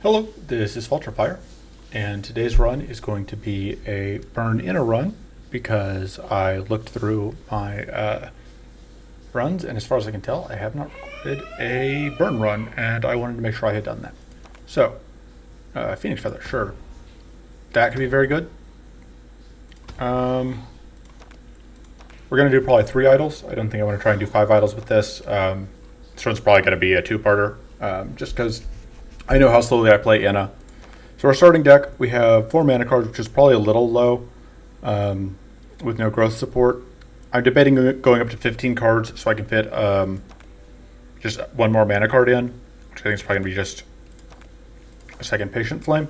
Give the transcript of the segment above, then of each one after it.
Hello, this is Fire, and today's run is going to be a burn inner run because I looked through my runs, and as far as I can tell, I have not recorded a burn run, and I wanted to make sure I had done that. So, Phoenix Feather, sure. That could be very good. We're going to do probably 3 idols. I don't think I want to try and do 5 idols with this. This one's probably going to be a 2-parter, just because I know how slowly I play Inna. So our starting deck, we have 4 mana cards, which is probably a little low with no growth support. I'm debating going up to 15 cards so I can fit just 1 more mana card in, which I think is probably going to be just a second Patient Flame,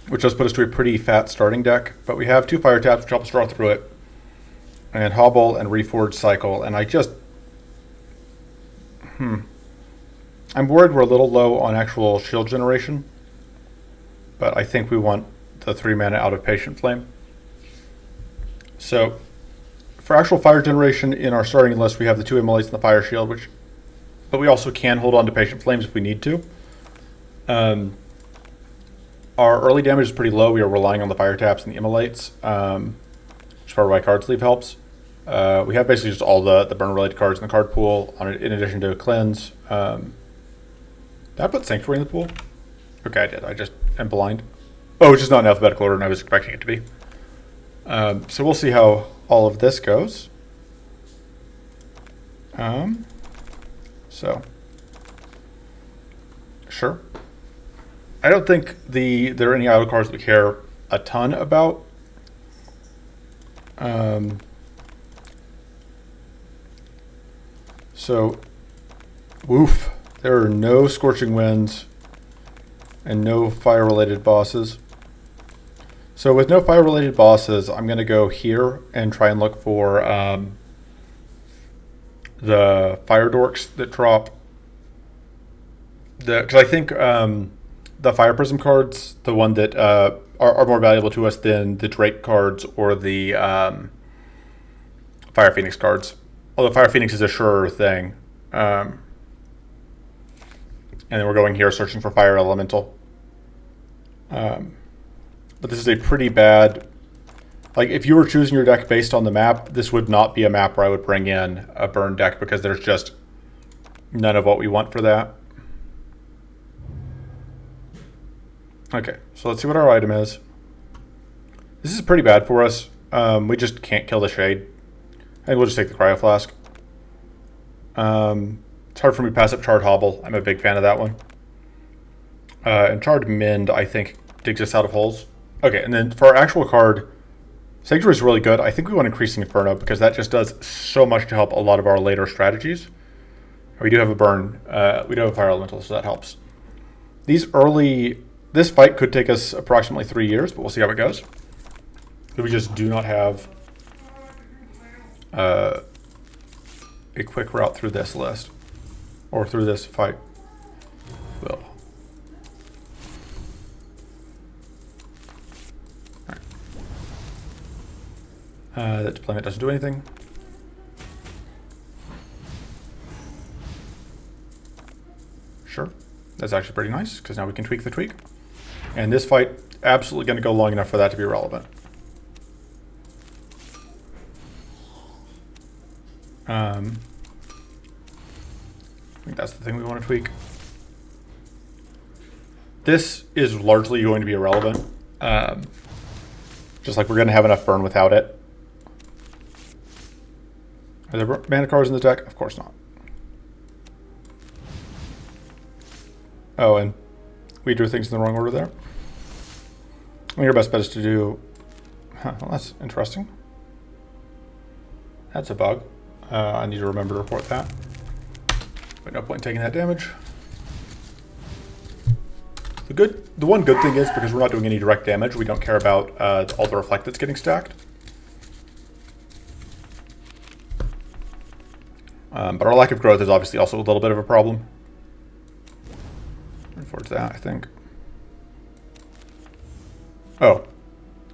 which does put us to a pretty fat starting deck. But we have 2 Fire Taps, which help us draw through it, and Hobble and Reforged Cycle, and I just... I'm worried we're a little low on actual shield generation, but I think we want the 3 mana out of Patient Flame. So, for actual fire generation in our starting list, we have the 2 Immolates and the Fire Shield, but we also can hold on to Patient Flames if we need to. Our early damage is pretty low. We are relying on the Fire Taps and the Immolates, which is part of why Card Sleeve helps. We have basically just all the burn-related cards in the card pool, in addition to a Cleanse. Did I put Sanctuary in the pool? Okay, I did. I just am blind. Oh, it's just not in alphabetical order, and I was expecting it to be. So we'll see how all of this goes. Sure. I don't think there are any idle cards that we care a ton about. So, woof. There are no Scorching Winds and no fire-related bosses. So with no fire-related bosses, I'm going to go here and try and look for the Fire Dorks that drop. Because I think the Fire Prism cards, the one that are more valuable to us than the Drake cards or the Fire Phoenix cards. Although Fire Phoenix is a surer thing. And then we're going here searching for Fire Elemental. But this is a pretty bad... Like, if you were choosing your deck based on the map, this would not be a map where I would bring in a burn deck because there's just none of what we want for that. Okay, so let's see what our item is. This is pretty bad for us. We just can't kill the Shade. I think we'll just take the Cryo Flask. It's hard for me to pass up Charred Hobble. I'm a big fan of that one. And Charred Mend, I think, digs us out of holes. Okay, and then for our actual card, Sanctuary is really good. I think we want Increasing Inferno because that just does so much to help a lot of our later strategies. We do have a burn. We do have a Fire Elemental, so that helps. This fight could take us approximately 3 years, but we'll see how it goes. We just do not have a quick route through this list. Or through this fight. Well. Alright. That deployment doesn't do anything. Sure. That's actually pretty nice, because now we can tweak the tweak. And this fight, absolutely going to go long enough for that to be relevant. I think that's the thing we want to tweak. This is largely going to be irrelevant. Just like we're going to have enough burn without it. Are there mana cards in the deck? Of course not. Oh, and we drew things in the wrong order there. I think your best bet is to do... Huh, well, that's interesting. That's a bug. I need to remember to report that. But no point in taking that damage. The one good thing is, because we're not doing any direct damage, we don't care about all the reflect that's getting stacked. But our lack of growth is obviously also a little bit of a problem. Towards that, I think. Oh,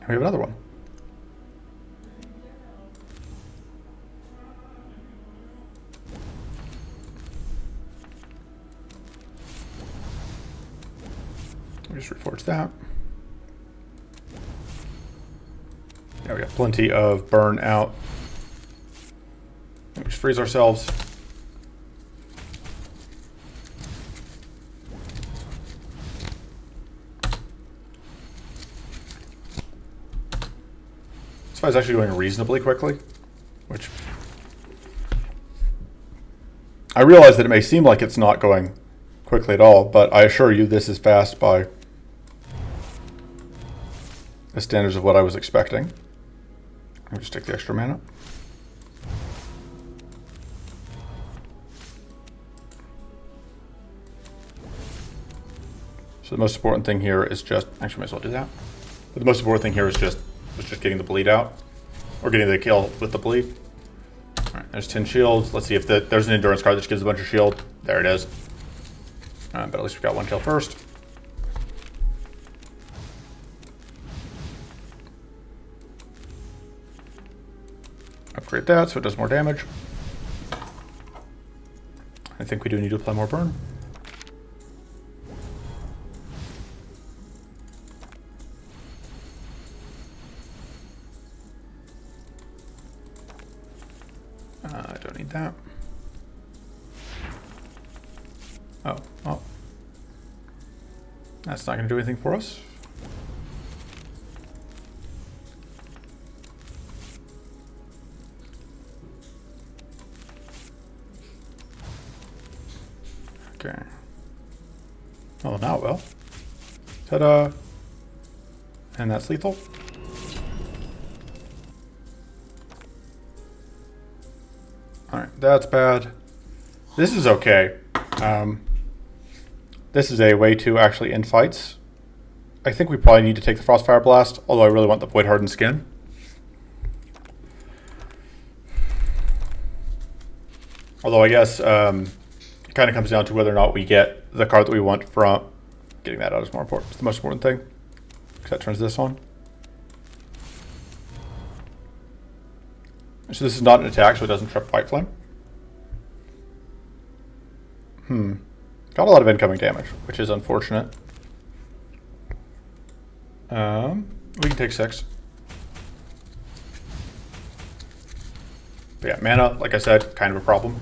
we have another one. Let me just reforge that. Yeah, we got plenty of burn out. Let me just freeze ourselves. This fight's actually going reasonably quickly, which I realize that it may seem like it's not going quickly at all, but I assure you this is fast by the standards of what I was expecting. Let me just take the extra mana. So the most important thing here is just, actually might as well do that. But the most important thing here is just getting the bleed out, or getting the kill with the bleed. All right, there's 10 shields. Let's see if there's an endurance card that just gives a bunch of shield. There it is. But at least we got one kill first. Upgrade that so it does more damage. I think we do need to apply more burn. I don't need that. Oh, well. That's not going to do anything for us. Okay. Oh, now it will. Ta-da! And that's lethal. Alright, that's bad. This is okay. This is a way to actually end fights. I think we probably need to take the Frostfire Blast, although I really want the Void Hardened Skin. Although I guess it kind of comes down to whether or not we get the card that we want from... Getting that out is more important. It's the most important thing. Because that turns this on. So this is not an attack, so it doesn't trip White Flame. Got a lot of incoming damage, which is unfortunate. We can take 6. But yeah, mana, like I said, kind of a problem.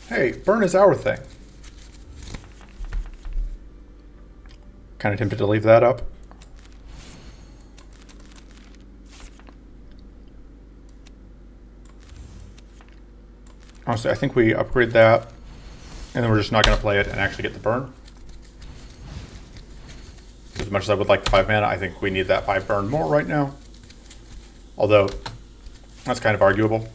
Hey, burn is our thing. Kind of tempted to leave that up. Honestly, I think we upgrade that, and then we're just not going to play it and actually get the burn. As much as I would like the 5 mana, I think we need that 5 burn more right now. Although, that's kind of arguable.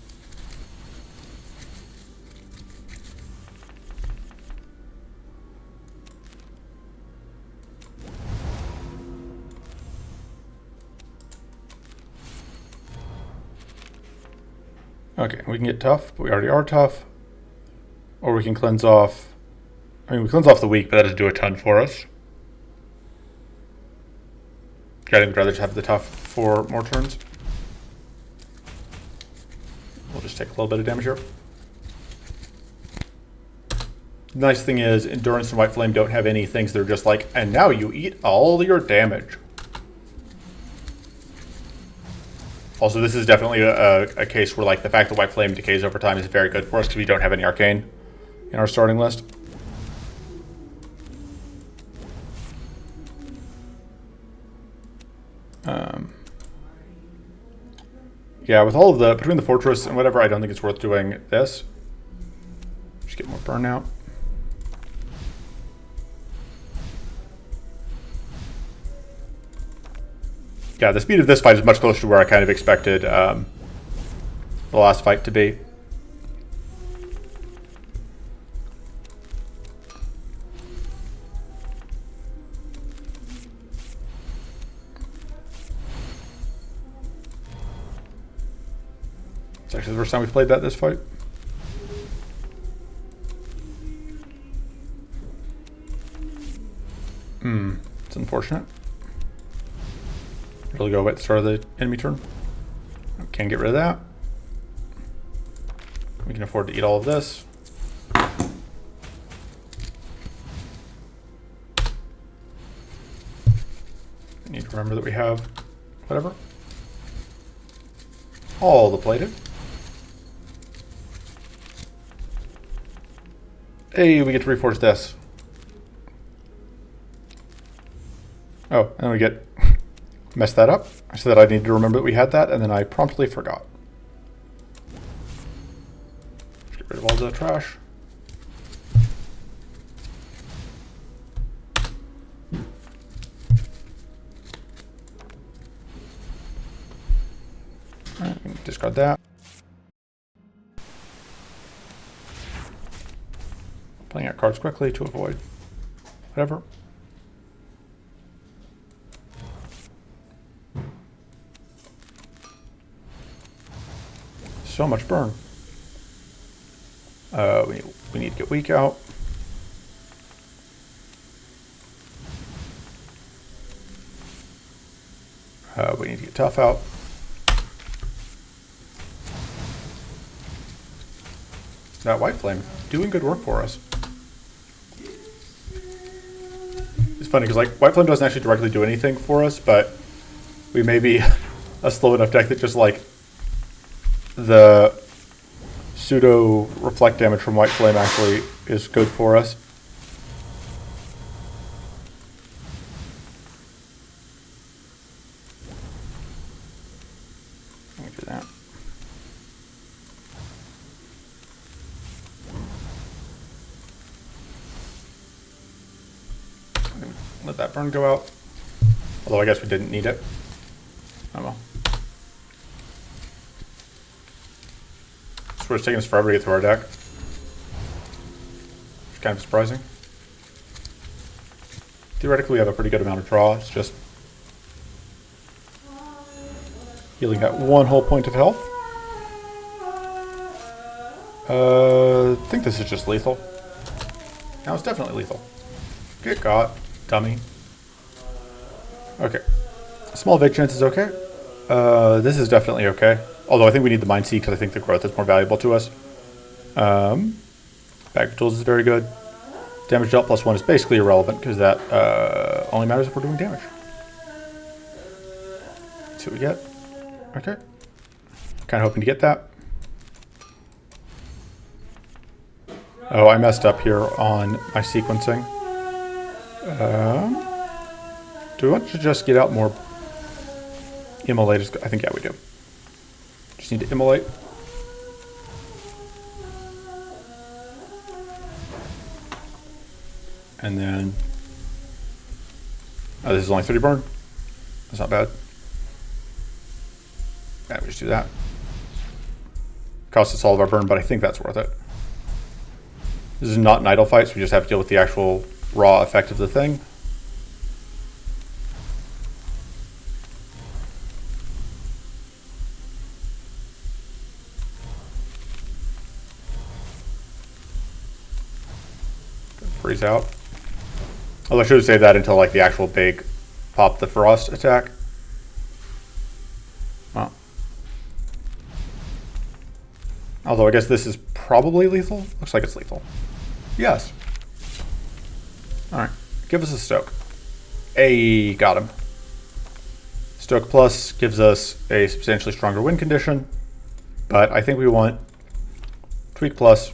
Okay, we can get tough, but we already are tough. Or we can cleanse off. I mean, we cleanse off the weak, but that doesn't do a ton for us. I think we'd rather just have the tough for more turns. We'll just take a little bit of damage here. The nice thing is, Endurance and White Flame don't have any things that are just like, and now you eat all your damage. Also, this is definitely a case where like the fact that White Flame decays over time is very good for us because we don't have any Arcane in our starting list. Yeah, with all of the, between the Fortress and whatever, I don't think it's worth doing this. Just get more burnout. Yeah, the speed of this fight is much closer to where I kind of expected the last fight to be. It's actually the first time we've played this fight. It's unfortunate. It'll go at the start of the enemy turn. Can't get rid of that. We can afford to eat all of this. We need to remember that we have whatever. All the plated. Hey, we get to reforge this. Oh, and we get messed that up. I said that I needed to remember that we had that, and then I promptly forgot. Let's get rid of all the trash. All right, we can discard that. Playing out cards quickly to avoid whatever. So much burn. We need to get weak out. We need to get tough out. That white flame doing good work for us. It's funny because like white flame doesn't actually directly do anything for us, but we may be a slow enough deck that just like the pseudo reflect damage from white flame actually is good for us. Let me do that. Let that burn go out. Although I guess we didn't need it. Oh well. So it's taking us forever to get through our deck. It's kind of surprising. Theoretically, we have a pretty good amount of draw. It's just healing that one whole point of health. I think this is just lethal. Now it's definitely lethal. Get got, dummy. Okay. Small vig chance is okay. This is definitely okay. Although I think we need the Mind Seed because I think the growth is more valuable to us. Bag of Tools is very good. Damage dealt +1 is basically irrelevant because that only matters if we're doing damage. Let's see what we get. Okay. Kind of hoping to get that. Oh, I messed up here on my sequencing. Do we want to just get out more immolate? I think, yeah, we do. Just need to immolate. And then, oh, this is only 30 burn. That's not bad. Yeah, we just do that. Costs us all of our burn, but I think that's worth it. This is not an idle fight, so we just have to deal with the actual raw effect of the thing. Freeze out. Although I should have saved that until like the actual big pop the frost attack. Well. Although I guess this is probably lethal. Looks like it's lethal. Yes. Alright. Give us a Stoke. Hey, got him. Stoke Plus gives us a substantially stronger win condition. But I think we want Tweak Plus.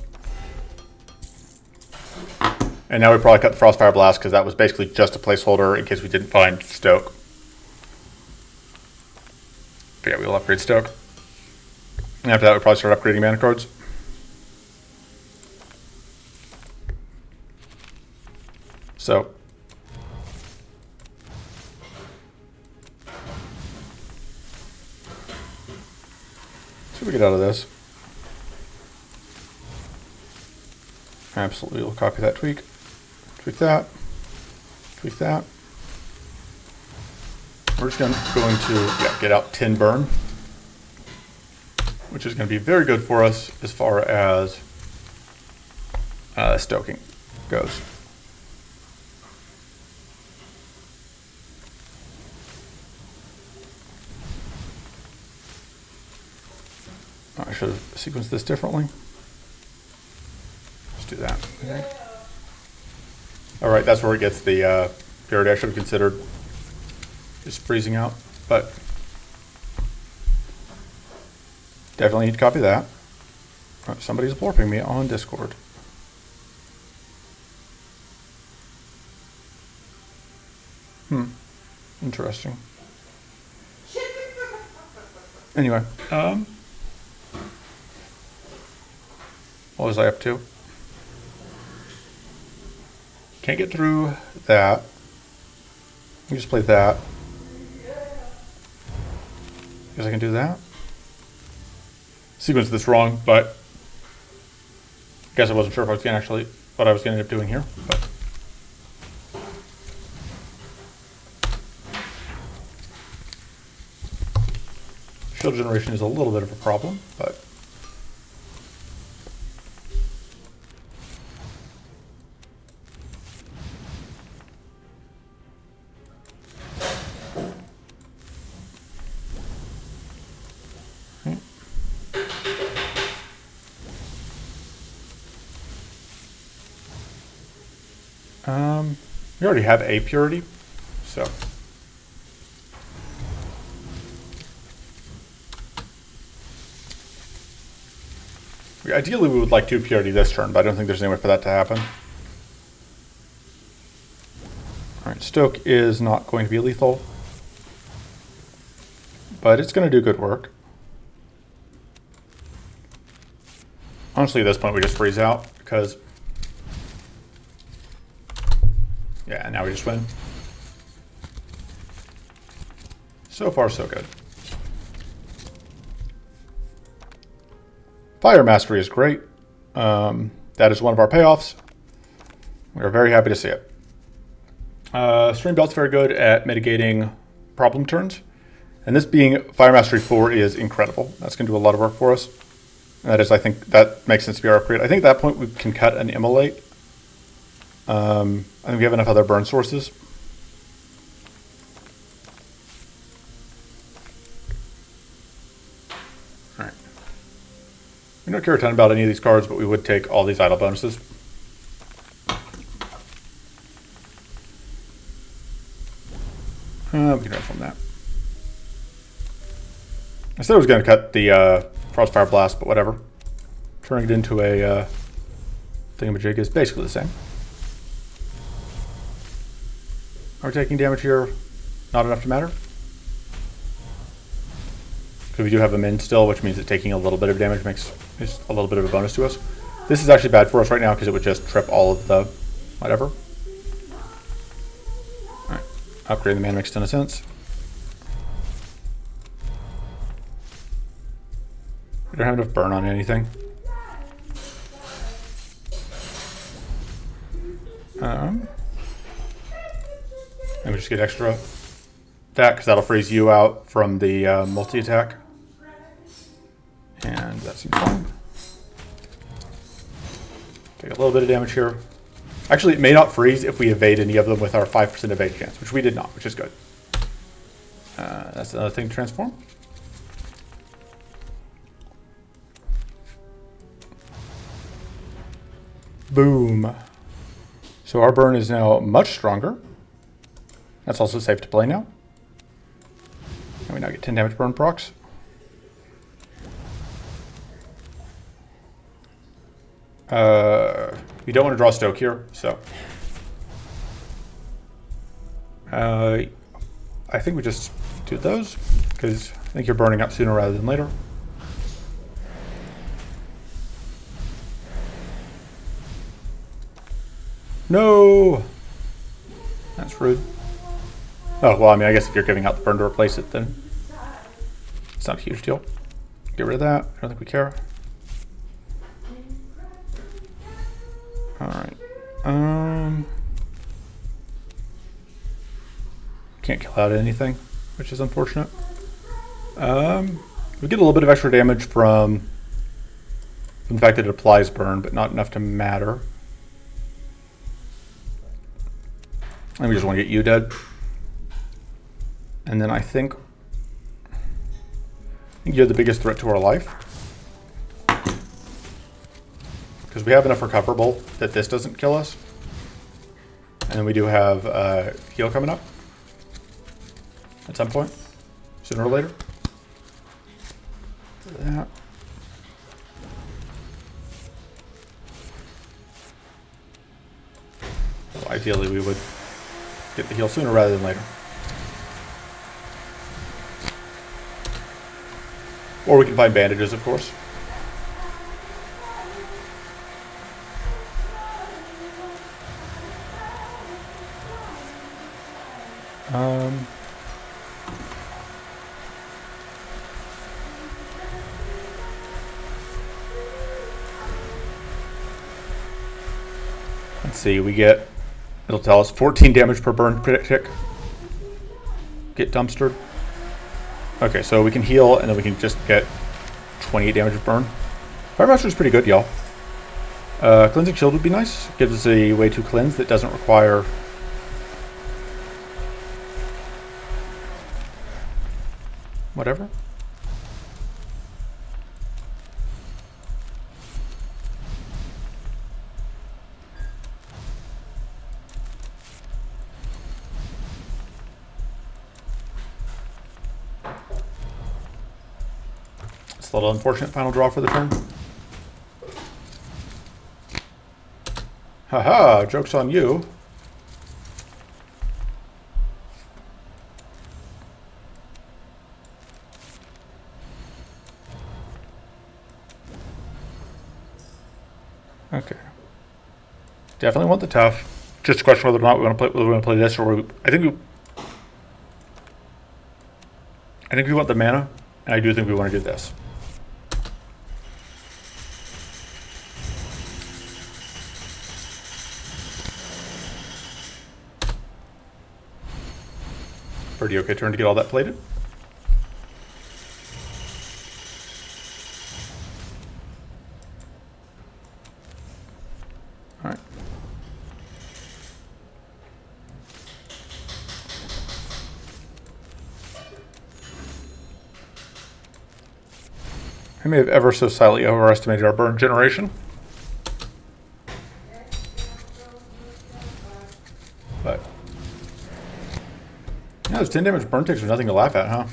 And now we probably cut the Frostfire Blast because that was basically just a placeholder in case we didn't find Stoke. But yeah, we'll upgrade Stoke. And after that, we'll probably start upgrading mana cards. So. So we get out of this. Absolutely, we'll copy that tweak. Tweak that. Tweak that. We're just going to get out 10 burn, which is going to be very good for us as far as stoking goes. I should have sequenced this differently. Let's do that. Okay. All right, that's where it gets the purity I should have considered. is freezing out, but definitely need to copy that. Oh, somebody's blorping me on Discord. Interesting. Anyway, what was I up to? Can't get through that. Let me just play that. Guess I can do that. Sequence this wrong, but I guess I wasn't sure if I was gonna what I was gonna end up doing here. But shield generation is a little bit of a problem, but we already have a purity, so ideally we would like 2 purity this turn, but I don't think there's any way for that to happen. Alright, Stoke is not going to be lethal, but it's going to do good work. Honestly, at this point we just freeze out, because yeah, now we just win. So far, so good. Fire Mastery is great. That is one of our payoffs. We are very happy to see it. Stream Belt's very good at mitigating problem turns. And this being Fire Mastery 4 is incredible. That's going to do a lot of work for us. And that is, I think, that makes sense to be our upgrade. I think at that point we can cut an Immolate. I think we have enough other burn sources. Alright. We don't care a ton about any of these cards, but we would take all these idle bonuses. We can transform that. I said I was going to cut the Frostfire Blast, but whatever. Turning it into a thingamajig is basically the same. Are we taking damage here? Not enough to matter. Because we do have a min still, which means that taking a little bit of damage makes just a little bit of a bonus to us. This is actually bad for us right now because it would just trip all of the whatever. Alright, upgrade the mana makes a ton of sense. We don't have enough burn on anything. And we just get extra that because that'll freeze you out from the multi-attack. And that seems fine. Take a little bit of damage here. Actually, it may not freeze if we evade any of them with our 5% evade chance, which we did not, which is good. That's another thing to transform. Boom. So our burn is now much stronger. That's also safe to play now. And we now get 10 damage burn procs. We don't want to draw Stoke here, so. I think we just do those, because I think you're burning up sooner rather than later. No! That's rude. Oh, well, I mean, I guess if you're giving out the burn to replace it, then it's not a huge deal. Get rid of that. I don't think we care. Alright. Can't kill out anything, which is unfortunate. We get a little bit of extra damage from the fact that it applies burn, but not enough to matter. And we just want to get you dead. And then I think you're the biggest threat to our life. Because we have enough recoverable that this doesn't kill us. And then we do have heal coming up. at some point, sooner or later. That. So ideally, we would get the heal sooner rather than later. Or we can find bandages, of course. Let's see, it'll tell us 14 damage per burn tick. Get dumpstered. Okay, so we can heal and then we can just get 28 damage per burn. Fire Master is pretty good, y'all. Cleansing Shield would be nice. Gives us a way to cleanse that doesn't require whatever. It's a little unfortunate final draw for the turn. Haha, joke's on you. Okay. Definitely want the tough. Just a question whether or not we want to play this, or I think we want the mana, and I do think we want to do this. Pretty okay turn to get all that plated. All right. I may have ever so slightly overestimated our burn generation. But yeah, those 10 damage burn ticks are nothing to laugh at, huh?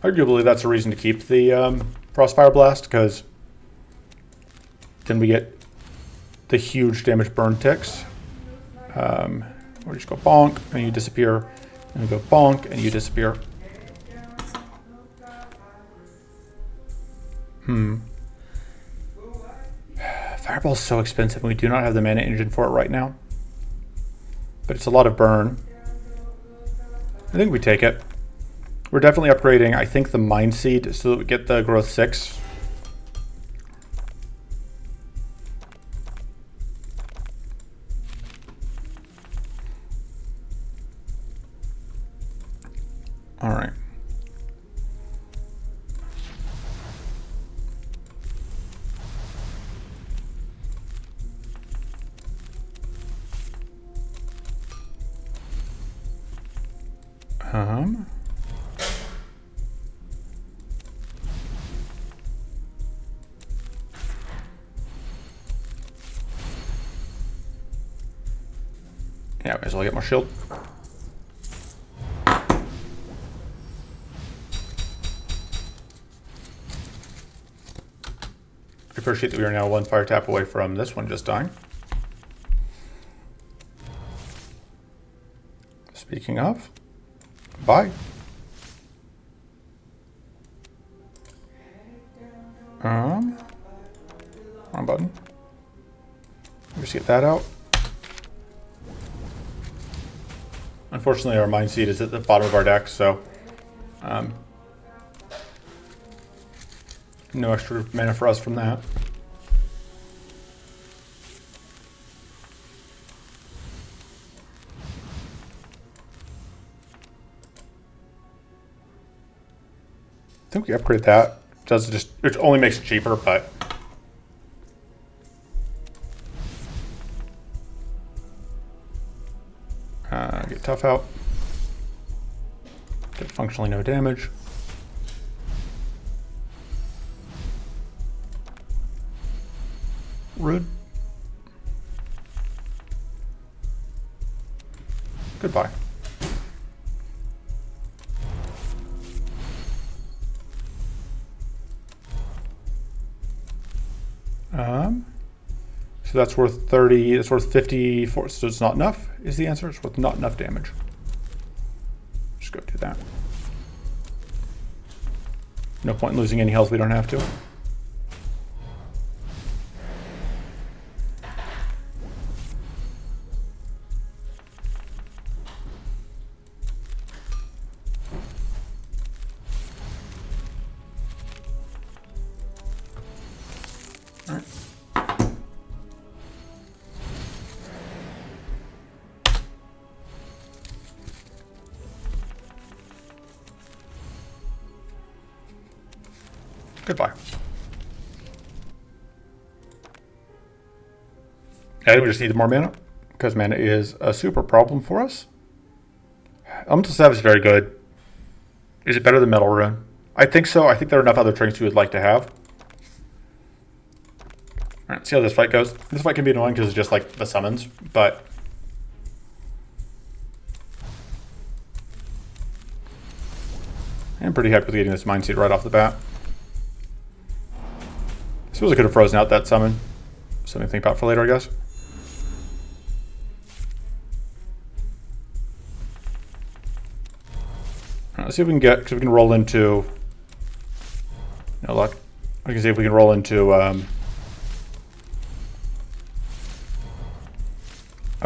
Arguably, that's a reason to keep the Frostfire Blast, because then we get the huge damage burn ticks. Or just go bonk, and you disappear. And you go bonk, and you disappear. Fireball's so expensive, and we do not have the mana engine for it right now. But it's a lot of burn. I think we take it. We're definitely upgrading, I think, the Mind Seed so that we get the growth 6. All right. Yeah, may as well get more shield. I appreciate that we are now one fire tap away from this one just dying. Speaking of, bye. Wrong button. Let's get that out. Unfortunately, our Mind Seed is at the bottom of our deck, so no extra mana for us from that. I think we upgrade that. It only makes it cheaper, but tough out. Get functionally no damage. Rude. Goodbye. So that's worth 30, that's worth 54, so it's not enough, is the answer. It's worth not enough damage. Just go do that. No point in losing any health we don't have to. All right. Goodbye. And we just need more mana, because mana is a super problem for us. Elemental Staff is very good. Is it better than Metal Rune? I think so. I think there are enough other trinkets we would like to have. Alright, see how this fight goes. This fight can be annoying because it's just like the summons, but I'm pretty happy with getting this Mind Seed right off the bat. I suppose I could have frozen out that summon. Something to think about for later, I guess. Alright, let's see if we can get, because we can roll into, no luck. We can see if we can roll into a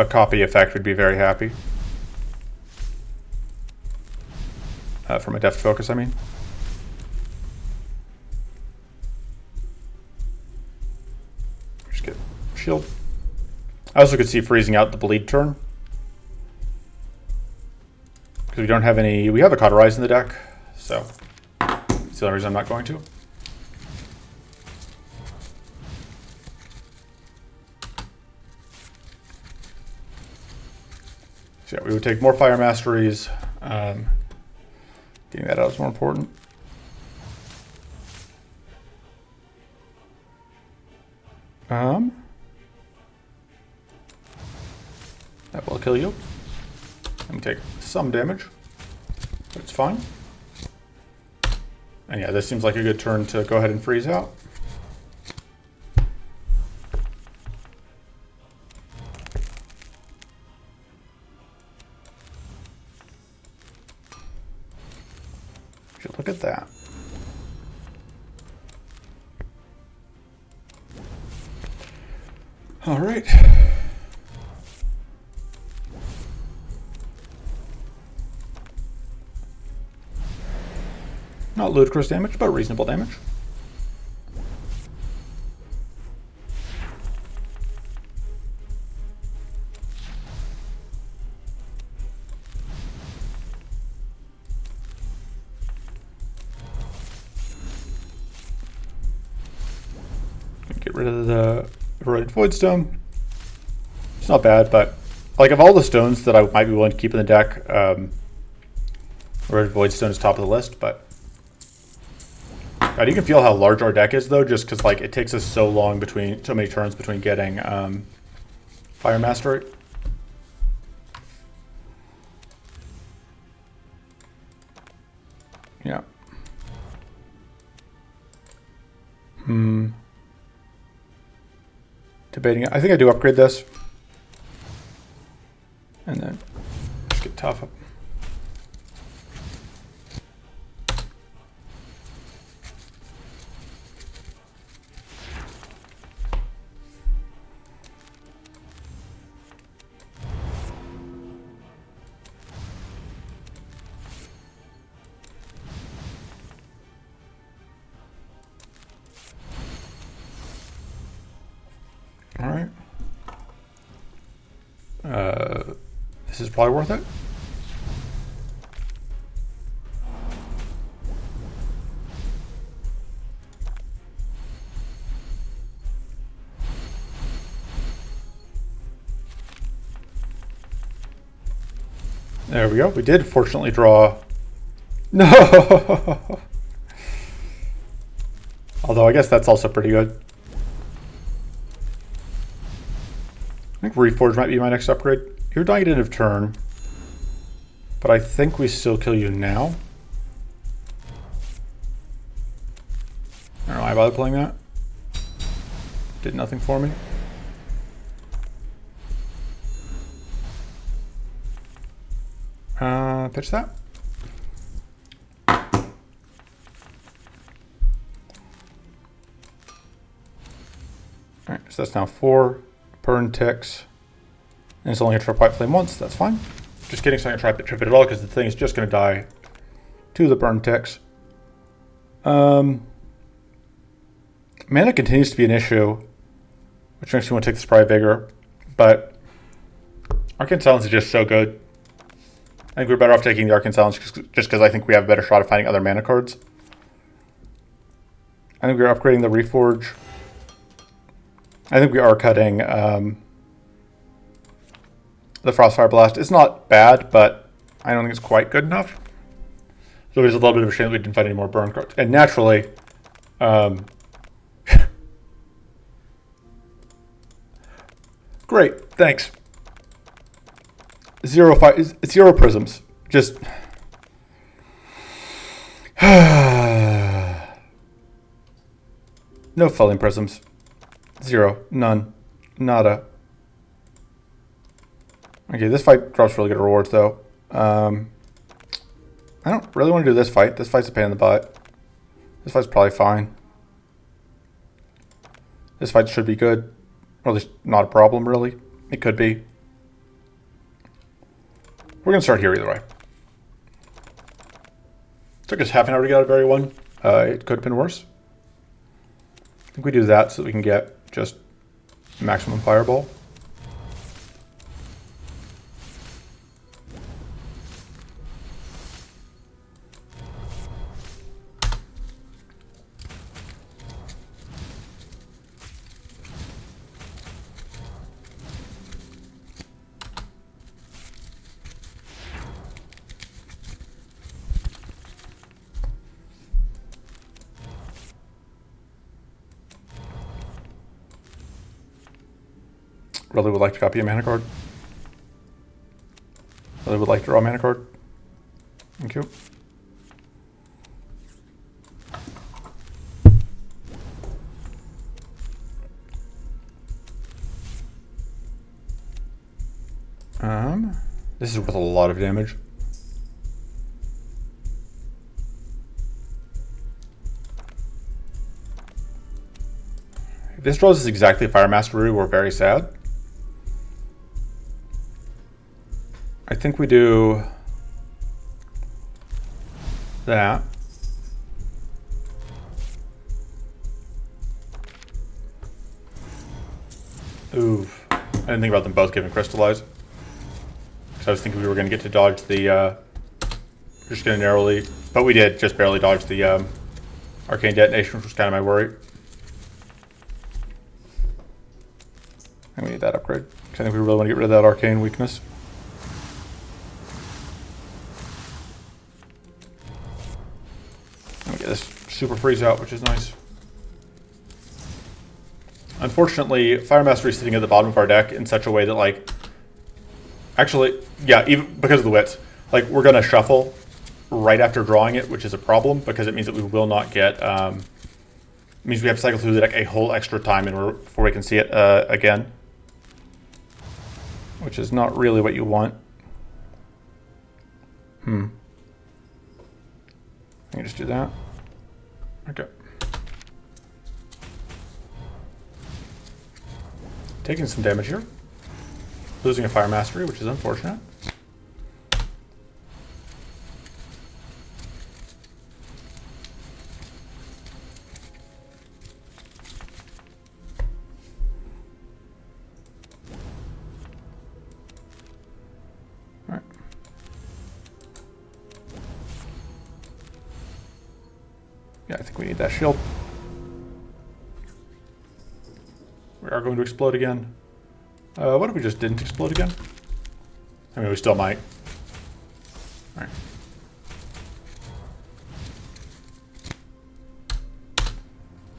copy effect. We'd be very happy. From a deft focus, I mean. Just get shield. I also could see freezing out the bleed turn. Because we don't have any, we have a Cauterize in the deck, so that's the only reason I'm not going to. So yeah, we would take more Fire Masteries. Getting that out is more important. That will kill you. And take some damage, but it's fine. And yeah, this seems like a good turn to go ahead and freeze out. Look at that. All right. Not ludicrous damage, but reasonable damage. Get rid of the Eroded Voidstone. It's not bad, but like of all the stones that I might be willing to keep in the deck, Eroded Voidstone is top of the list, but God, you can feel how large our deck is though, just because like it takes us so long between, so many turns between getting Fire Mastery. Yeah. Debating it. I think I do upgrade this. And then just get tough up. All right. This is probably worth it. There we go. We did fortunately draw. No! Although I guess that's also pretty good. I think Reforge might be my next upgrade. You're dying at end of turn. But I think we still kill you now. I don't know why I bothered playing that. Did nothing for me. Pitch that. Alright, so that's now 4 burn ticks. And it's only going to try White Flame once, that's fine. Just kidding, so I'm going to try trip it at all because the thing is just going to die to the burn ticks. Mana continues to be an issue, which makes me want to take the Spry Vigor, but Arcane Silence is just so good. I think we're better off taking the Arcane Silence just because I think we have a better shot of finding other mana cards. I think we're upgrading the Reforge. I think we are cutting the Frostfire Blast. It's not bad, but I don't think it's quite good enough. So there's a little bit of a shame that we didn't find any more burn cards. And naturally, great, thanks. 0 prisms. Just no falling prisms. 0, none, nada. Okay, this fight drops really good rewards though. I don't really want to do this fight. This fight's a pain in the butt. This fight's probably fine. This fight should be good. Or at least not a problem really. It could be. We're going to start here either way. Took us half an hour to get out of area 1. It could have been worse. I think we do that so that we can get just maximum fireball. Really would like to copy a mana card. Really would like to draw a mana card. Thank you. This is with a lot of damage. If this draws us exactly Fire Mastery, we're very sad. I think we do that. Oof. I didn't think about them both getting crystallized. Because I was thinking we were going to get to dodge the, just going to narrowly, but we did just barely dodge the Arcane Detonation, which was kind of my worry. And we need that upgrade. Because I think we really want to get rid of that Arcane weakness. And we get this super freeze out, which is nice. Unfortunately, Fire Mastery is sitting at the bottom of our deck in such a way that, like, actually, yeah, even because of the wits, like, we're going to shuffle right after drawing it, which is a problem because it means that we will not get, it means we have to cycle through the deck a whole extra time before we can see it again, which is not really what you want. I can just do that. Okay. Taking some damage here. Losing a Fire Mastery, which is unfortunate. All right. Yeah, I think we need that shield. We are going to explode again. What if we just didn't explode again? I mean, we still might. All right.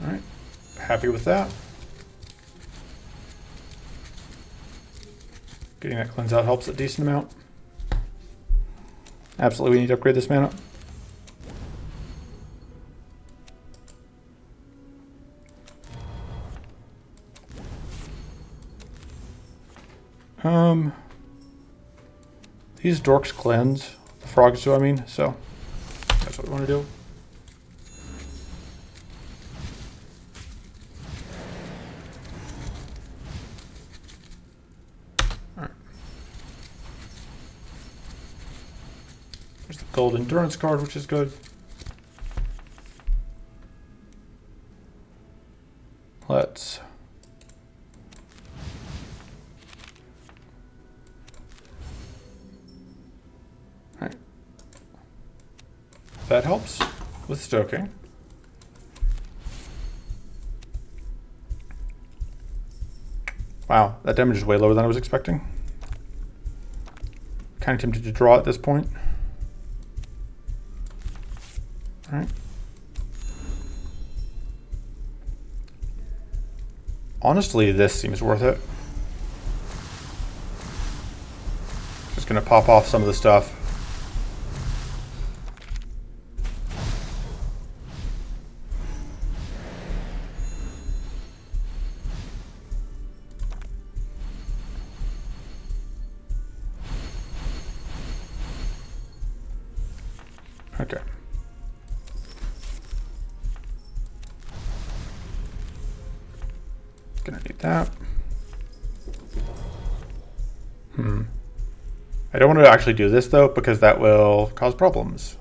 All right. Happy with that. Getting that cleanse out helps a decent amount. Absolutely, we need to upgrade this mana. These dorks cleanse. The frogs do, I mean, so that's what we want to do. Alright. There's the gold endurance card, which is good. Let's that helps with stoking. Wow, that damage is way lower than I was expecting. Kind of tempted to draw at this point. All right. Honestly, this seems worth it. Just gonna pop off some of the stuff. Okay. Gonna need that. I don't want to actually do this though, because that will cause problems.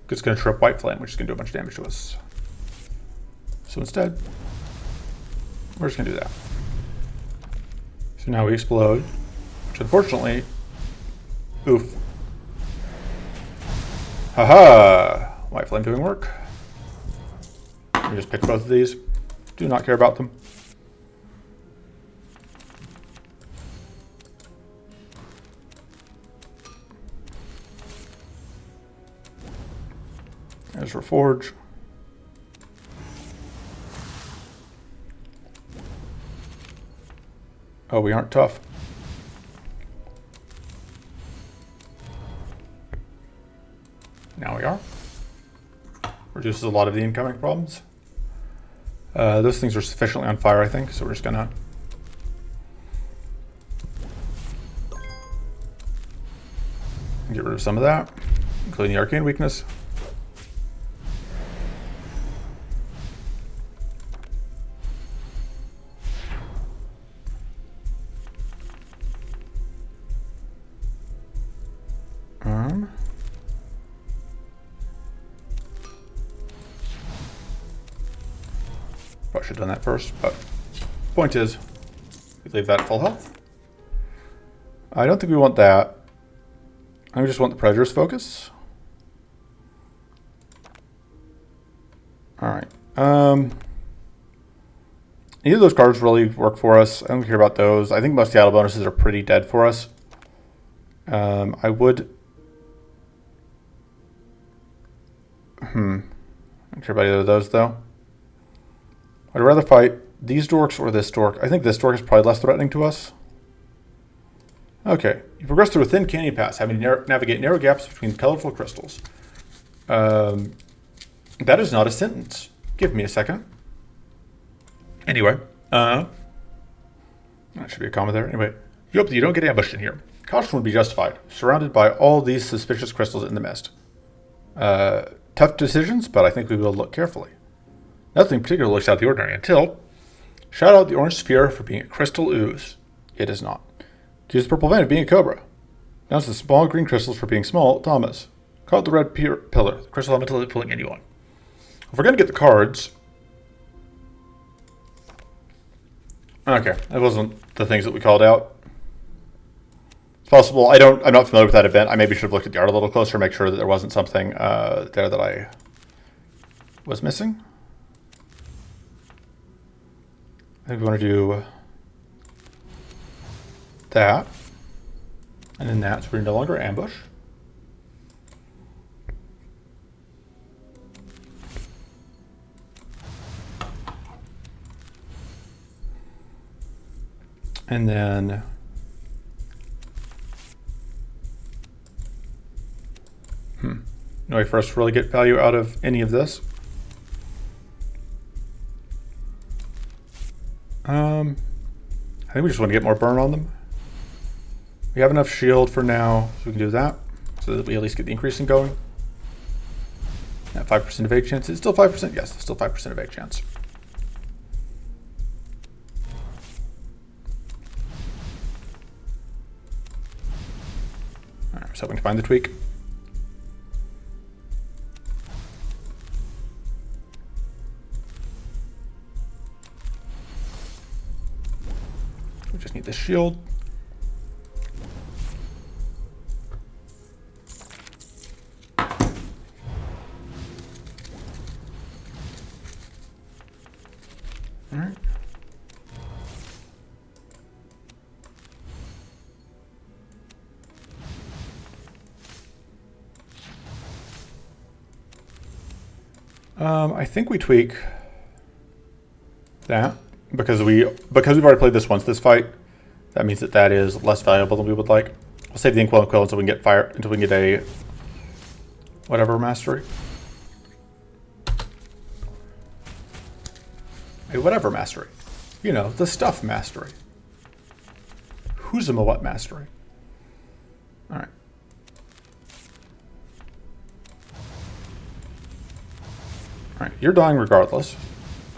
It's gonna trip White Flame, which is gonna do a bunch of damage to us. So instead, we're just gonna do that. So now we explode, which unfortunately, oof. Haha! White Flame doing work. Let me just pick both of these. Do not care about them. There's Reforge. Oh, we aren't tough. Now we are. Reduces a lot of the incoming problems. Those things are sufficiently on fire, I think, so we're just gonna get rid of some of that, including the arcane weakness. Probably should have done that first, but point is, we leave that at full health. I don't think we want that. I just want the Predator's Focus. Alright. Neither of those cards really work for us. I don't care about those. I think most of the auto bonuses are pretty dead for us. I would... I don't care about either of those, though. I'd rather fight these dorks or this dork. I think this dork is probably less threatening to us. Okay. You progress through a thin canyon pass, having to navigate narrow gaps between colorful crystals. That is not a sentence. Give me a second. Anyway. That should be a comma there. Anyway. You hope that you don't get ambushed in here. Caution would be justified. Surrounded by all these suspicious crystals in the mist. Tough decisions, but I think we will look carefully. Nothing particular looks out of the ordinary until... Shout out the orange sphere for being a crystal ooze. It is not. Accuse the purple vein of being a cobra. Announce the small green crystals for being small Thomas. Call it the red pillar. The crystal elemental pulling anyone. If we're going to get the cards... Okay, that wasn't the things that we called out. It's possible. I'm not familiar with that event. I maybe should have looked at the art a little closer, make sure that there wasn't something there that I was missing. I think we want to do that, and then that, so we're no longer ambush. And then no way for us to really get value out of any of this. I think we just want to get more burn on them. We have enough shield for now, so we can do that, so that we at least get the increasing going. At 5% evade chance. It's still 5%? Yes, it's still 5% evade chance. Alright, I was hoping to find the tweak. We just need the shield. All right. I think we tweak that because we've already played this once. This fight, that means that is less valuable than we would like. We'll save the Inkwell Quill until we can get until we can get a whatever mastery. A whatever mastery. You know, the stuff mastery. Who's a what mastery? All right. All right, you're dying regardless,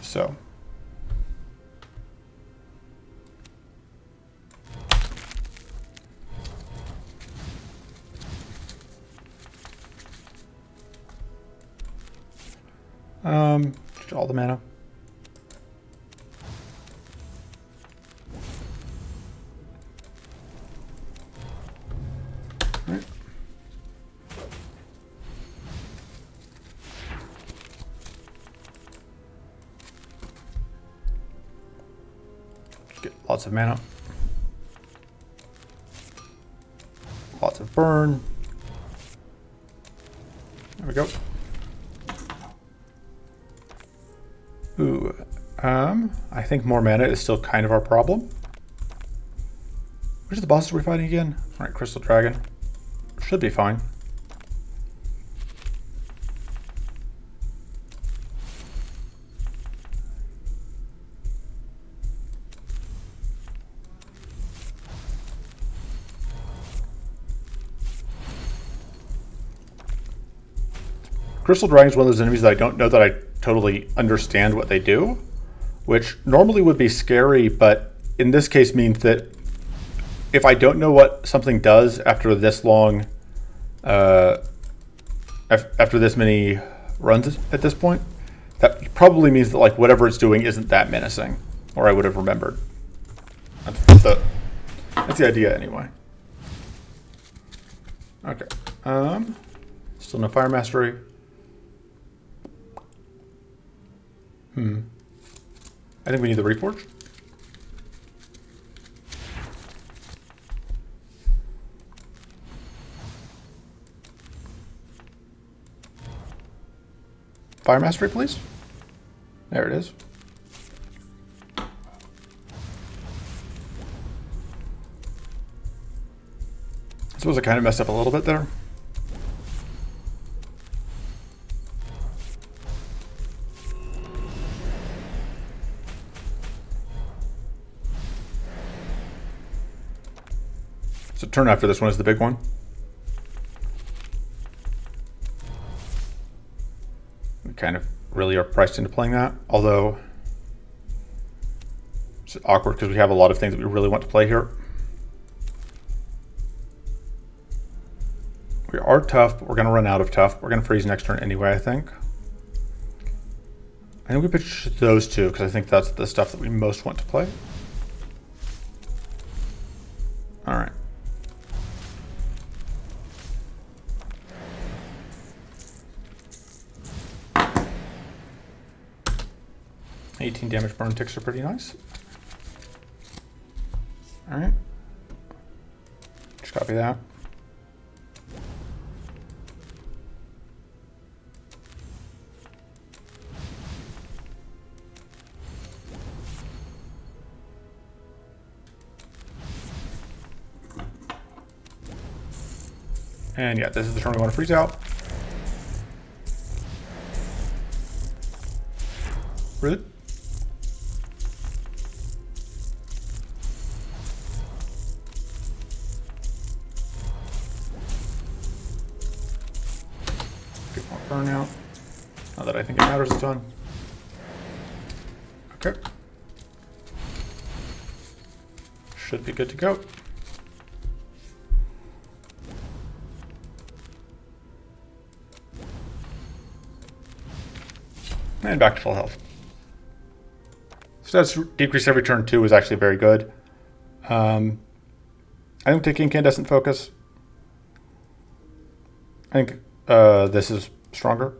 so. All the mana. All right. Get lots of mana. Lots of burn. There we go. Ooh, I think more mana is still kind of our problem. Which of the bosses are we fighting again? All right, Crystal Dragon. Should be fine. Crystal Dragon is one of those enemies that I don't know that I totally understand what they do, which normally would be scary, but in this case means that if I don't know what something does after this long, after this many runs at this point, that probably means that like whatever it's doing isn't that menacing, or I would have remembered. That's the idea anyway. Okay. Still no fire mastery. I think we need the Reforge. Fire Mastery, please. There it is. I suppose I kind of messed up a little bit there. So turn after this one is the big one. We kind of really are priced into playing that, although it's awkward because we have a lot of things that we really want to play here. We are tough, but we're going to run out of tough. We're going to freeze next turn anyway, I think. I think we pitch those two because I think that's the stuff that we most want to play. All right. $18 damage burn ticks are pretty nice. All right. Just copy that. And yeah, this is the turn we want to freeze out. Really? Get more burn out. Not that I think it matters a ton. Okay. Should be good to go. And back to full health. Stats decrease every turn 2 is actually very good. I think taking incandescent focus. I think this is stronger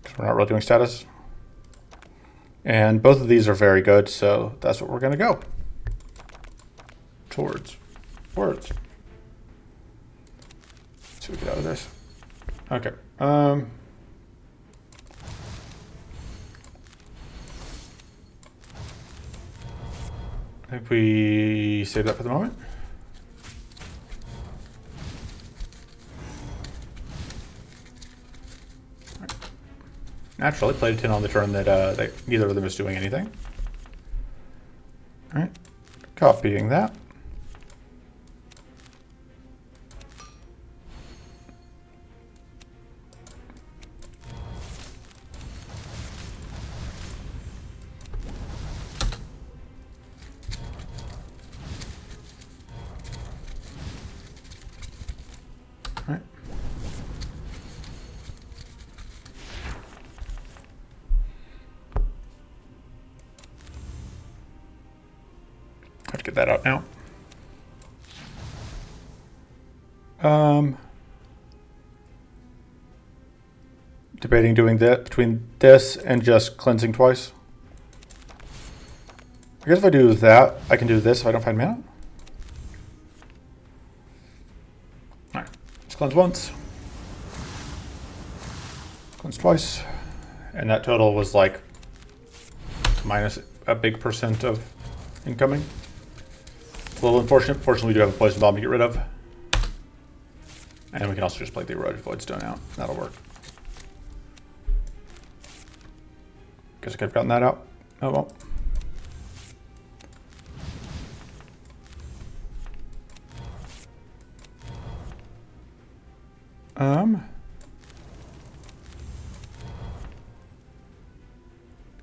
because we're not really doing status. And both of these are very good, so that's what we're going to go towards. Words. Let's see what we get out of this. Okay. I think we save that for the moment. Right. Naturally, played a 10 on the turn that neither of them is doing anything. All right, copying that. Right. Have to get that out now. Debating doing that between this and just cleansing twice. I guess if I do that, I can do this if I don't find mana. Alright, let's cleanse once. Cleanse twice. And that total was like minus a big % of incoming. It's a little unfortunate. Fortunately, we do have a poison bomb to get rid of. And we can also just play the eroded voidstone out. That'll work. Guess I could have gotten that out. Oh well.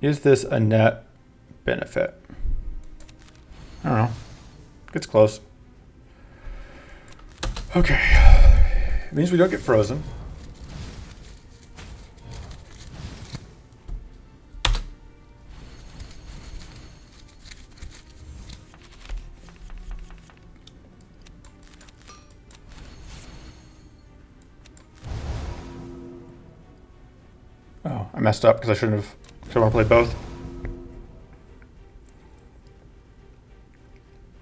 Is this a net benefit? I don't know. It's close. Okay. It means we don't get frozen. Oh, I messed up because I shouldn't have. Because I want to play both.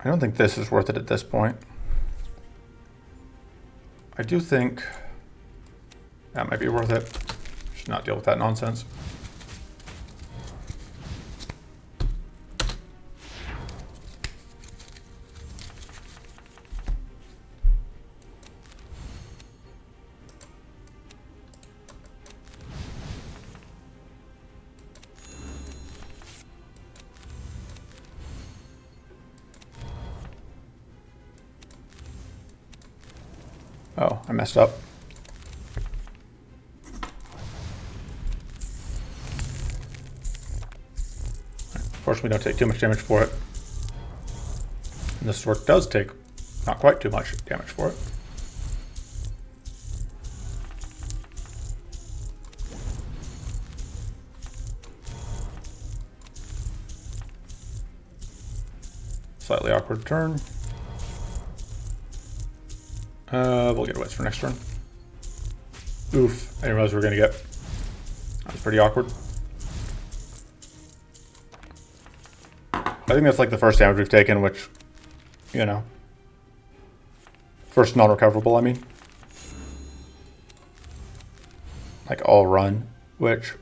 I don't think this is worth it at this point. I do think that might be worth it. Should not deal with that nonsense. Oh, I messed up. Fortunately, we don't take too much damage for it. And this sword does take not quite too much damage for it. Slightly awkward turn. We'll get a Wits for next turn. Oof, I didn't realize we were going to get. That was pretty awkward. I think that's like the first damage we've taken, which, you know. First non-recoverable, I mean. Like all run, which,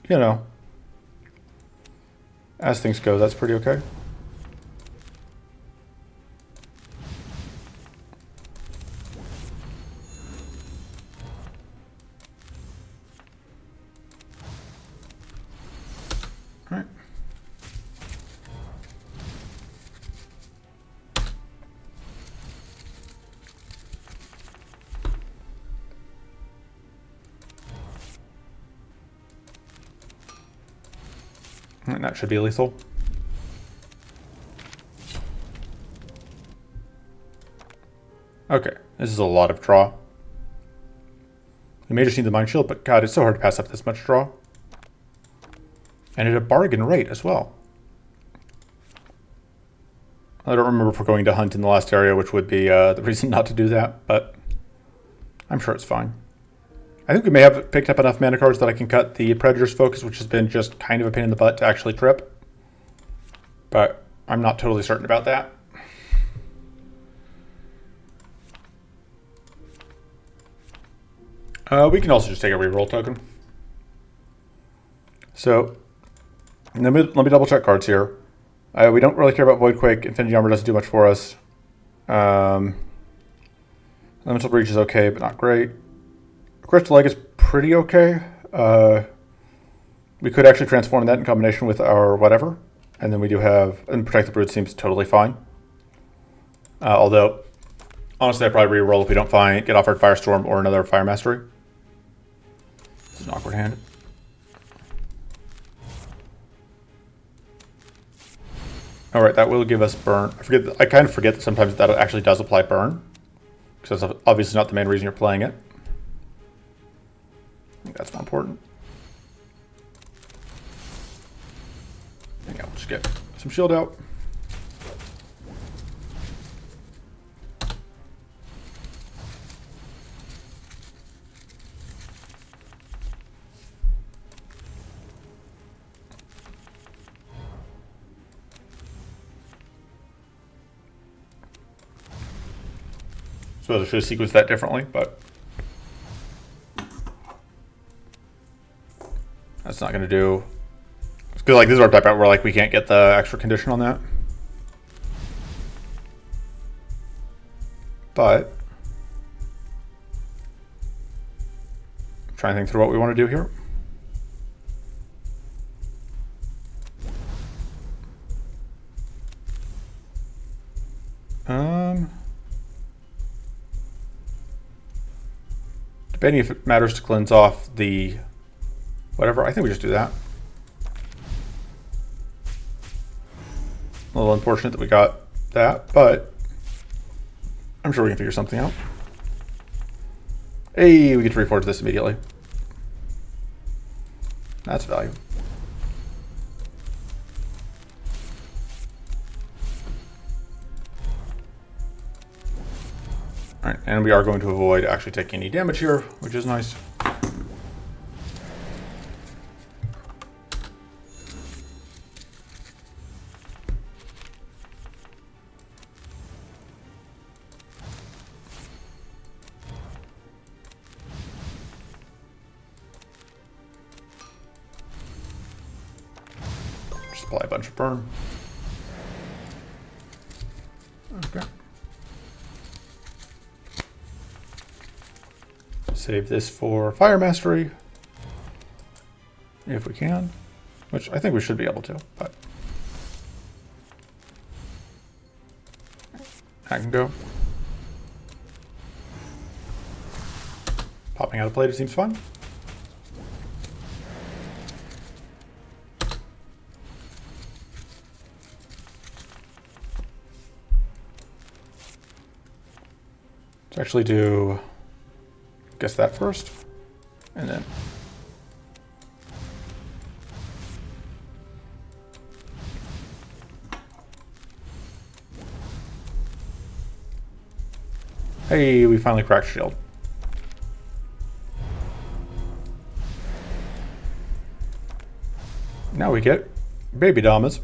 you know. As things go, that's pretty okay. And that should be lethal. Okay, this is a lot of draw. We may just need the Mind Shield, but God, it's so hard to pass up this much draw. And at a bargain rate as well. I don't remember if we're going to hunt in the last area, which would be the reason not to do that, but I'm sure it's fine. I think we may have picked up enough mana cards that I can cut the Predator's Focus, which has been just kind of a pain in the butt to actually trip. But I'm not totally certain about that. We can also just take a reroll token. So, let me double check cards here. We don't really care about Voidquake. Infinity Armor doesn't do much for us. Elemental Breach is okay, but not great. Crystal Egg is pretty okay. We could actually transform that in combination with our whatever. And then we do have... And Protect the Brood seems totally fine. Although, honestly, I'd probably reroll if we don't get offered Firestorm or another Fire Mastery. This is an awkward hand. Alright, that will give us burn. I kind of forget that sometimes that actually does apply burn. Because that's obviously not the main reason you're playing it. I think that's more important. Yeah, we'll just get some shield out. Suppose I should have sequenced that differently, but that's not going to do. Because like this is our type out where like we can't get the extra condition on that. But I'm trying to think through what we want to do here. Depending if it matters to cleanse off the whatever, I think we just do that. A little unfortunate that we got that, but I'm sure we can figure something out. Hey, we get to reforge this immediately. That's value. Alright, and we are going to avoid actually taking any damage here, which is nice. Just apply a bunch of burn. Okay. Save this for Fire Mastery, if we can, which I think we should be able to, but I can go. Popping out of plate, it seems fun. Let's actually do... guess that first, and then hey, we finally cracked shield. Now we get baby Damas.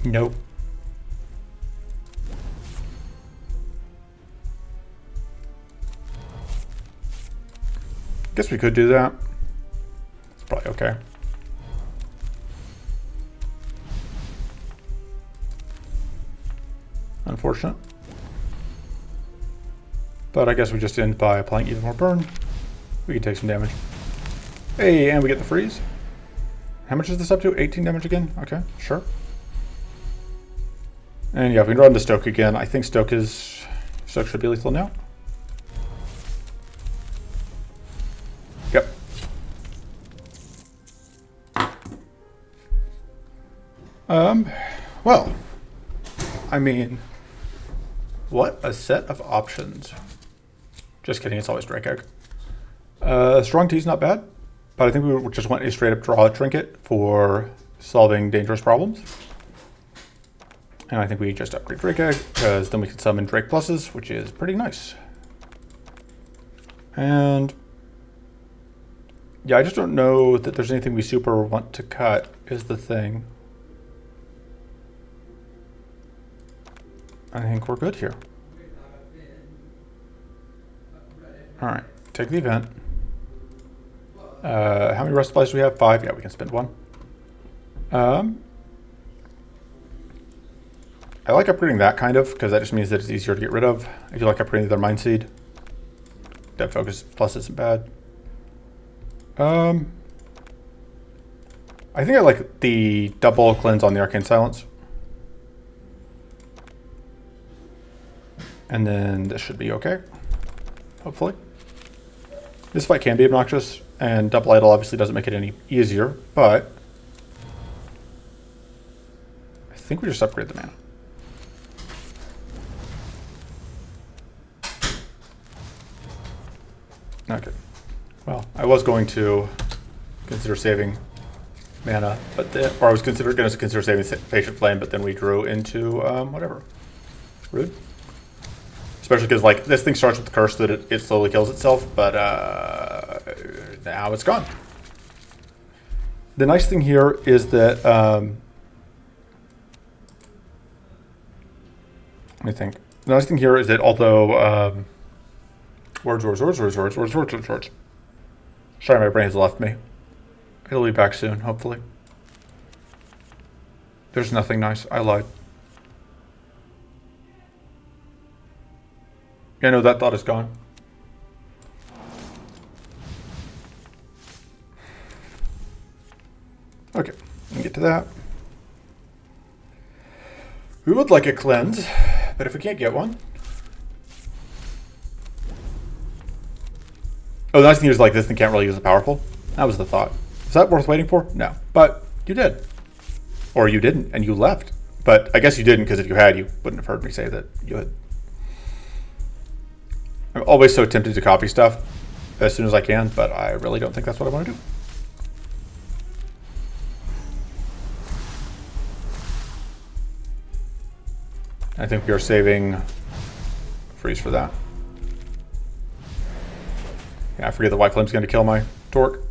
Nope. Guess we could do that. It's probably okay. Unfortunate. But I guess we just end by applying even more burn. We can take some damage. Hey, and we get the freeze. How much is this up to? 18 damage again? Okay, sure. And yeah, we can run to Stoke again. I think Stoke should be lethal now. Well, I mean, what a set of options. Just kidding, it's always Drake Egg. Strong Tea's not bad, but I think we just want a straight up draw trinket for solving dangerous problems. And I think we just upgrade Drake Egg, because then we can summon Drake Pluses, which is pretty nice. And yeah, I just don't know that there's anything we super want to cut, is the thing. I think we're good here. All right, take the event. How many rest supplies do we have? 5? Yeah, we can spend 1. I like upgrading that kind of, because that just means that it's easier to get rid of. I do like upgrading their Mind Seed. Dev Focus Plus isn't bad. I think I like the double cleanse on the Arcane Silence. And then this should be okay, hopefully. This fight can be obnoxious, and double idol obviously doesn't make it any easier, but I think we just upgrade the mana. Okay. Well, I was going to consider saving mana, but or I was going to consider saving Patient Flame, but then we drew into whatever. Rude. Especially because like this thing starts with the curse that it slowly kills itself, but now it's gone. The nice thing here is that let me think. The nice thing here is that although words. Sorry, my brain has left me. It'll be back soon, hopefully. There's nothing nice. I lied. Yeah, no, that thought is gone. Okay, we can get to that. We would like a cleanse, but if we can't get one. Oh, the nice thing is like this thing can't really use the powerful. That was the thought. Is that worth waiting for? No, but you did. Or you didn't, and you left. But I guess you didn't, because if you had, you wouldn't have heard me say that you had. I'm always so tempted to copy stuff as soon as I can, but I really don't think that's what I want to do. I think we are saving freeze for that. Yeah, I forget that White Flame's going to kill my Torque.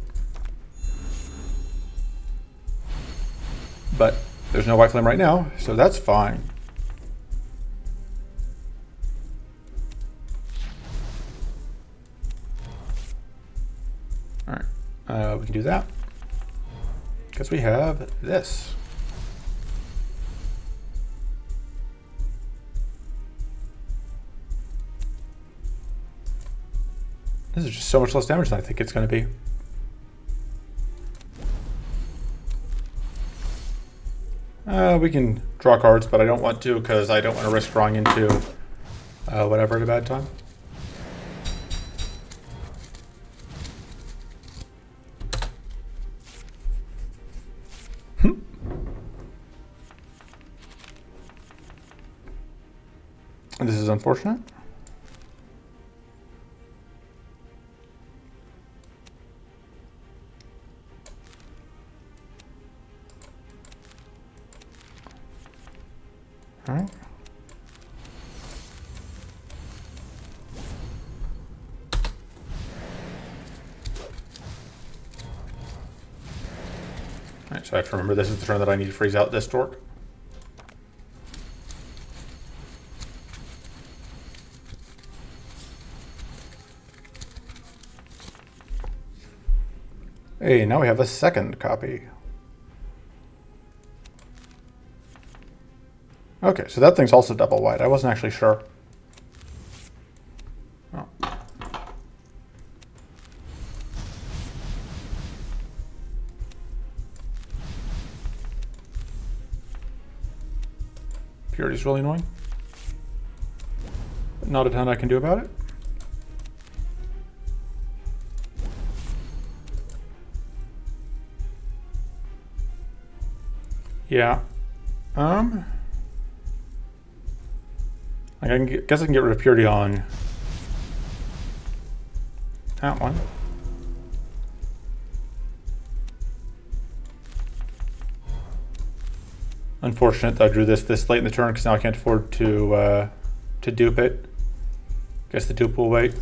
But there's no White Flame right now, so that's fine. All right, we can do that because we have this. This is just so much less damage than I think it's going to be. We can draw cards, but I don't want to because I don't want to risk drawing into whatever at a bad time. And this is unfortunate. All right. All right, so I have to remember this is the turn that I need to freeze out this Torque. Hey, now we have a second copy. Okay, so that thing's also double white. I wasn't actually sure. Oh. Purity's really annoying. But not a ton I can do about it. Yeah, guess I can get rid of purity on that one. Unfortunate that I drew this late in the turn because now I can't afford to dupe it. Guess the dupe will wait.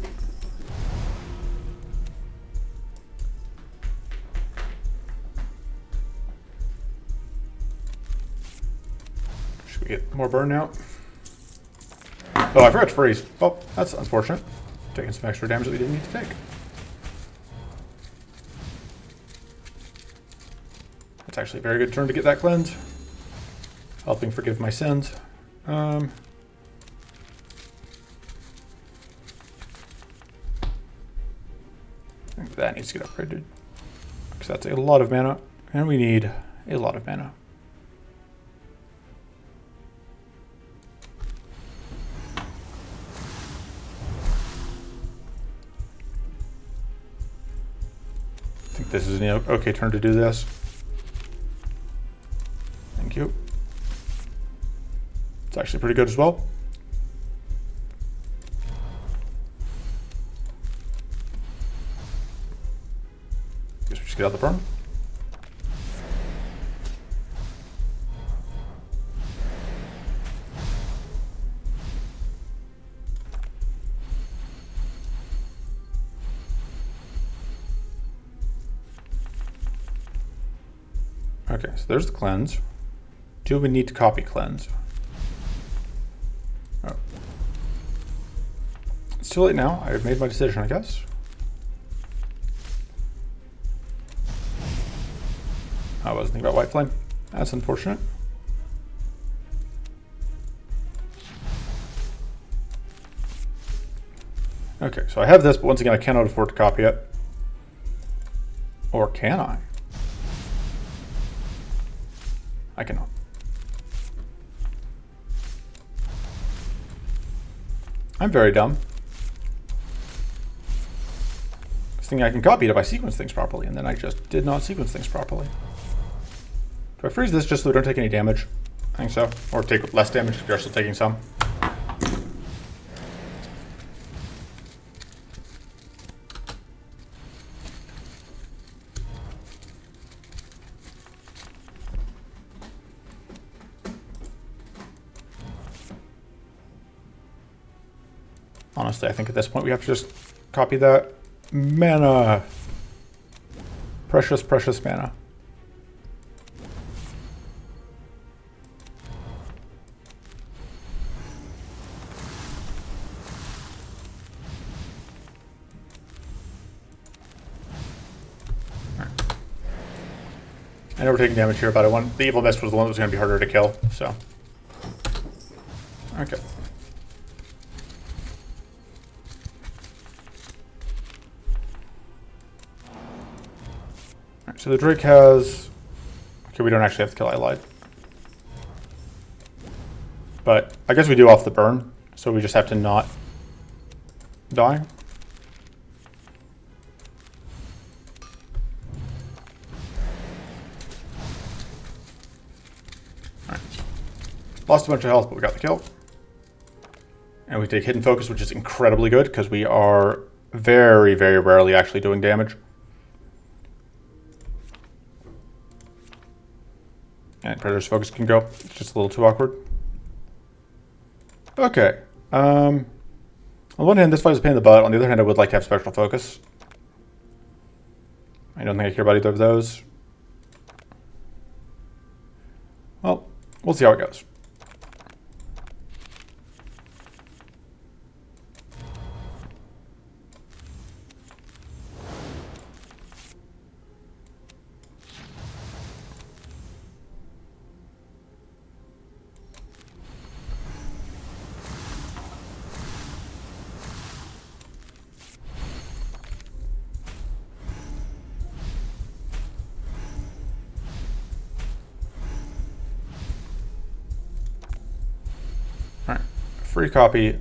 Should we get more burn now? Oh, I forgot to freeze. Oh, that's unfortunate. Taking some extra damage that we didn't need to take. That's actually a very good turn to get that cleanse. Helping forgive my sins. I think that needs to get upgraded. Because that's a lot of mana. And we need a lot of mana. I think this is an okay turn to do this. Thank you. It's actually pretty good as well. Guess we just get out the burn. Okay, so there's the cleanse. Do we need to copy cleanse? Oh. It's too late now. I've made my decision, I guess. I wasn't thinking about White Flame. That's unfortunate. Okay, so I have this, but once again, I cannot afford to copy it. Or can I? I cannot. I'm very dumb. I was thinking I can copy it if I sequence things properly, and then I just did not sequence things properly. Do I freeze this just so we don't take any damage? I think so. Or take less damage if you're still taking some. Honestly, I think at this point we have to just copy that mana. Precious, precious mana. I know we're taking damage here, but the evil mist was the one that was going to be harder to kill, so. Okay. So the Drake has... Okay, we don't actually have to kill, I lied. But I guess we do off the burn, so we just have to not die. Alright. Lost a bunch of health, but we got the kill. And we take Hidden Focus, which is incredibly good, because we are very, very rarely actually doing damage. And Predator's Focus can go. It's just a little too awkward. Okay. On one hand, this fight is a pain in the butt. On the other hand, I would like to have Spectral Focus. I don't think I care about either of those. Well, we'll see how it goes. All right, free copy.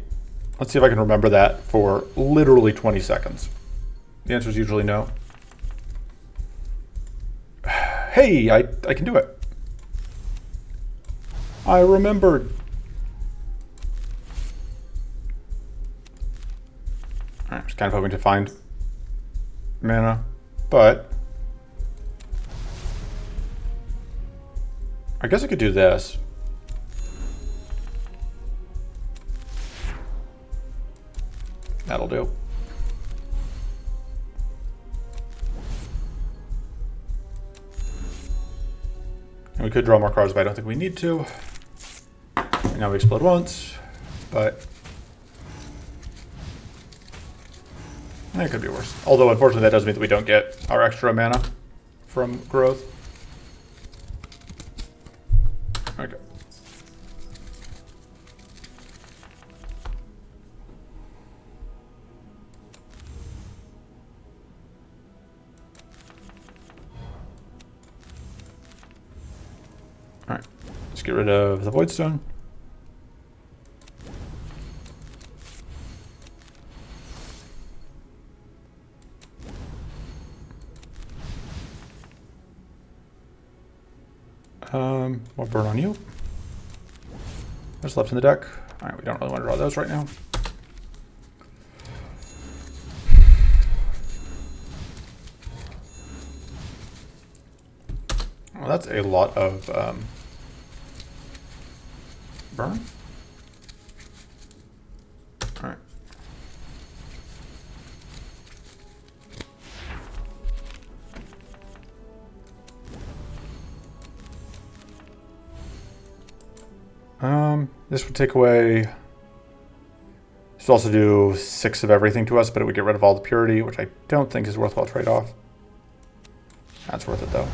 Let's see if I can remember that for literally 20 seconds. The answer is usually no. Hey, I can do it. I remembered. I was kind of hoping to find mana, but I guess I could do this. That'll do. And we could draw more cards, but I don't think we need to. And now we explode once, but it could be worse. Although, unfortunately, that does mean that we don't get our extra mana from growth. Okay. All right. Let's get rid of the Voidstone. We'll burn on you. There's left in the deck. All right, we don't really want to draw those right now. Well, that's a lot of burn. All right. This would take away. This would also do 6 of everything to us, but it would get rid of all the purity, which I don't think is a worthwhile trade-off. That's worth it though.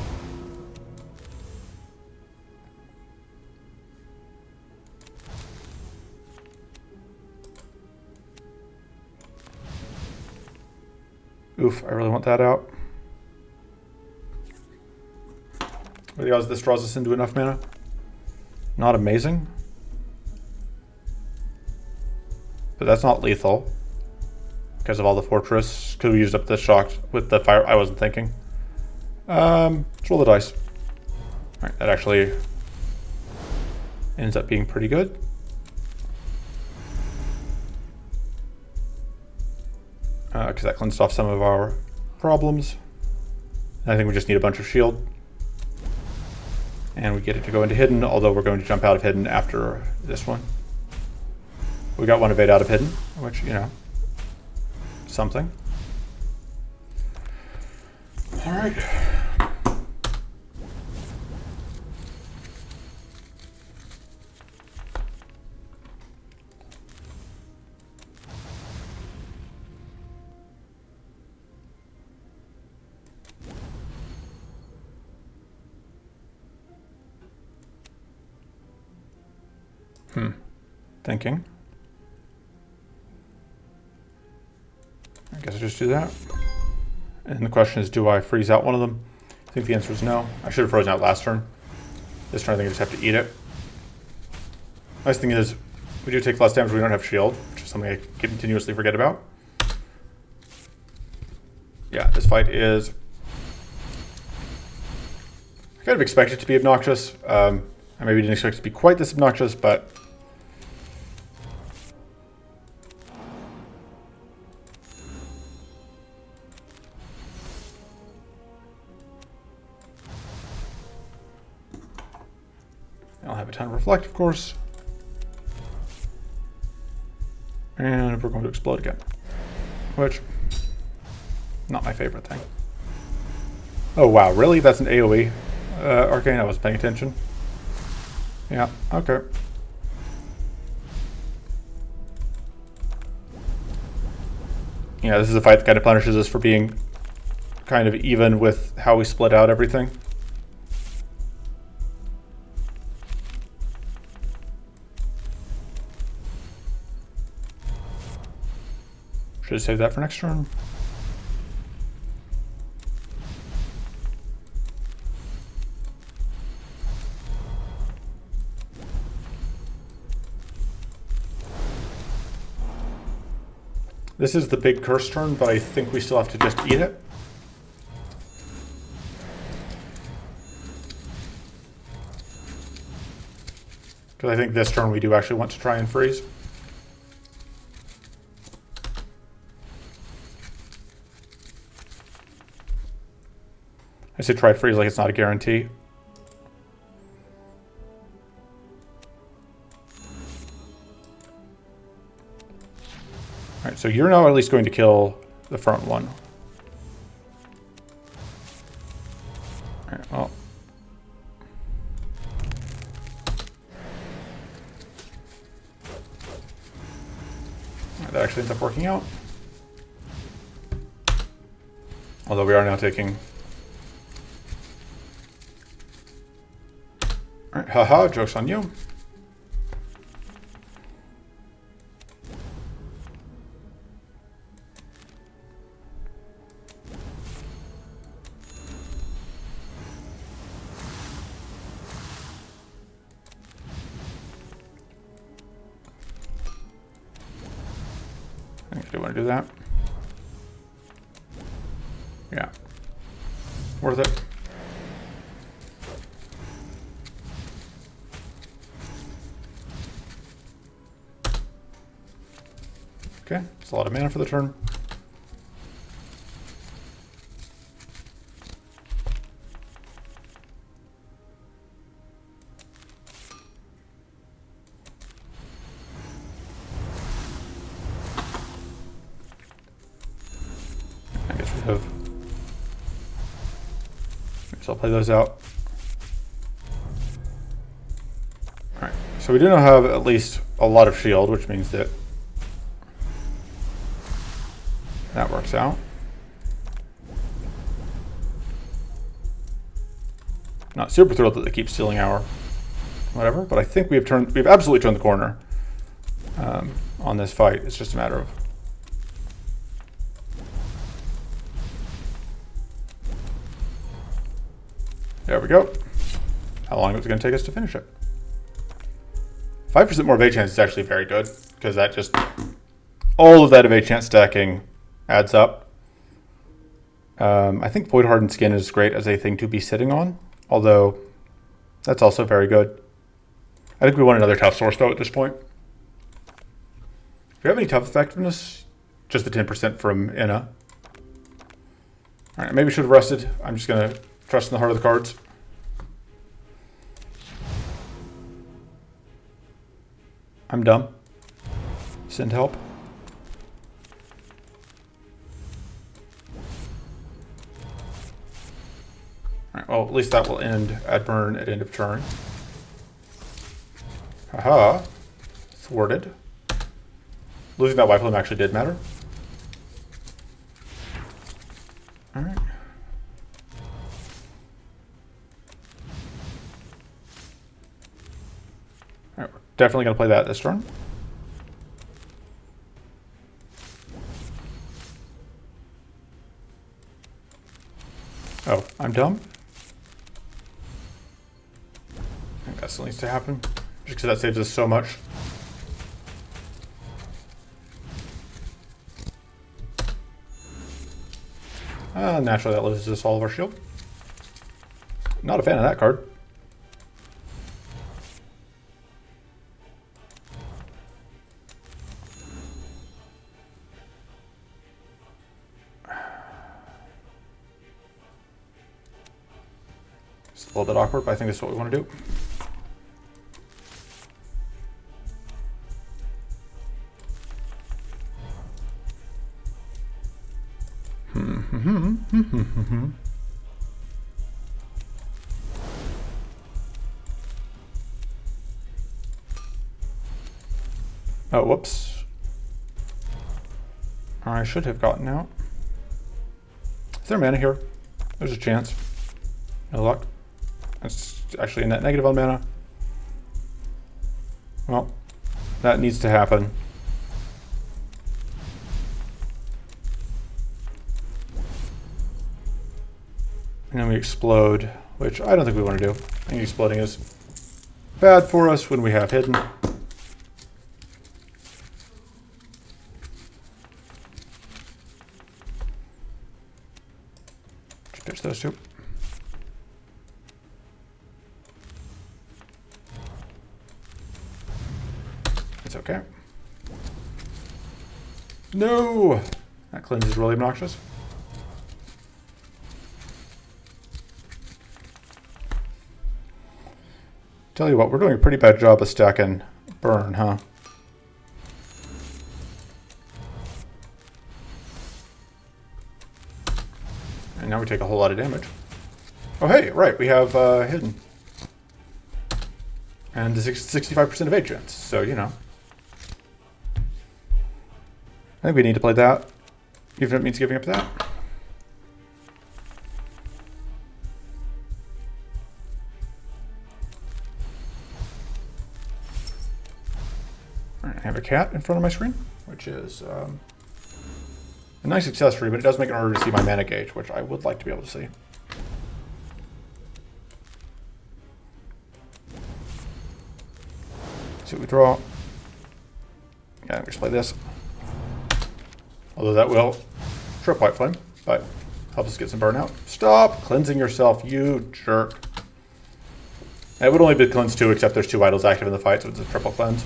Oof, I really want that out. What are the odds this draws us into enough mana? Not amazing. But that's not lethal. Because of all the fortress. Could we use up the shock with the fire? I wasn't thinking. Let's roll the dice. Alright, that actually ends up being pretty good. Because that cleansed off some of our problems. I think we just need a bunch of shield. And we get it to go into hidden, although we're going to jump out of hidden after this one. We got one evade out of hidden, which, you know, something. All right. Thinking. I guess I just do that. And the question is, do I freeze out one of them? I think the answer is no. I should have frozen out last turn. This turn I think I just have to eat it. Nice thing is, we do take less damage when we don't have shield, which is something I continuously forget about. Yeah, this fight is... I kind of expect it to be obnoxious. I maybe didn't expect it to be quite this obnoxious, but... I'll have a ton of reflect, of course. And we're going to explode again. Which, not my favorite thing. Oh wow, really? That's an AoE arcane? I wasn't paying attention. Yeah, okay. Yeah, this is a fight that kind of punishes us for being kind of even with how we split out everything. Should have saved that for next turn. This is the big curse turn, but I think we still have to just eat it. Because I think this turn we do actually want to try and freeze. I say try to freeze like it's not a guarantee. Alright, so you're now at least going to kill the front one. Alright, well. That actually ends up working out. Although we are now taking... Alright, haha, joke's on you. I think I do want to do that. Yeah. Worth it. Okay, it's a lot of mana for the turn. I guess we have... So I'll play those out. Alright, so we do now have at least a lot of shield, which means that that works out. Not super thrilled that they keep stealing our whatever, but I think we've absolutely turned the corner on this fight. It's just a matter of there we go. How long it was going to take us to finish it? 5% more evade chance is actually very good because that just all of that evade chance stacking adds up. I think Void Hardened Skin is great as a thing to be sitting on, although that's also very good. I think we want another tough source though at this point. Do we have any tough effectiveness? Just the 10% from Inna. Alright, maybe we should have rested. I'm just going to trust in the heart of the cards. I'm dumb. Send help. Alright, well, at least that will end at burn at end of turn. Haha. Thwarted. Losing that white flame actually did matter. Alright. Alright, we're definitely going to play that this turn. Oh, I'm dumb? I think that still needs to happen. Just because that saves us so much. Naturally, that loses us all of our shield. Not a fan of that card. It's a little bit awkward, but I think that's what we want to do. Oh, whoops. I should have gotten out. Is there mana here? There's a chance. No luck. That's actually a net negative on mana. Well, that needs to happen. And then we explode, which I don't think we want to do. I think exploding is bad for us when we have hidden. Just pitch those two. No! That cleanse is really obnoxious. Tell you what, we're doing a pretty bad job of stacking burn, huh? And now we take a whole lot of damage. Oh hey, right, we have hidden. And the 65% of chance, so you know. I think we need to play that, even if it means giving up that. All right, I have a cat in front of my screen, which is a nice accessory, but it does make it harder to see my mana gauge, which I would like to be able to see. See what we draw. Yeah, just play this. Although that will trip White Flame, but helps us get some burnout. Stop cleansing yourself, you jerk. And it would only be cleanse 2, except there's 2 idols active in the fight, so it's a triple cleanse.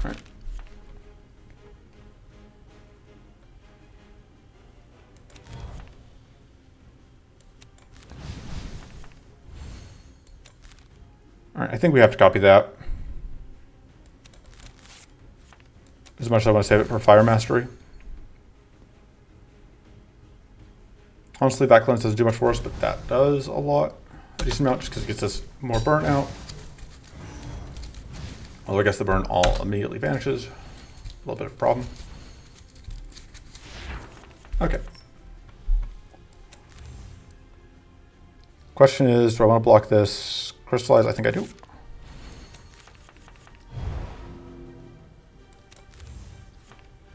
Alright. Alright, I think we have to copy that. As much as I want to save it for Fire Mastery. Honestly, that cleanse doesn't do much for us, but that does a lot. A decent amount, just because it gets us more burnout. Although I guess the burn all immediately vanishes. A little bit of a problem. Okay. Question is, do I want to block this crystallize? I think I do.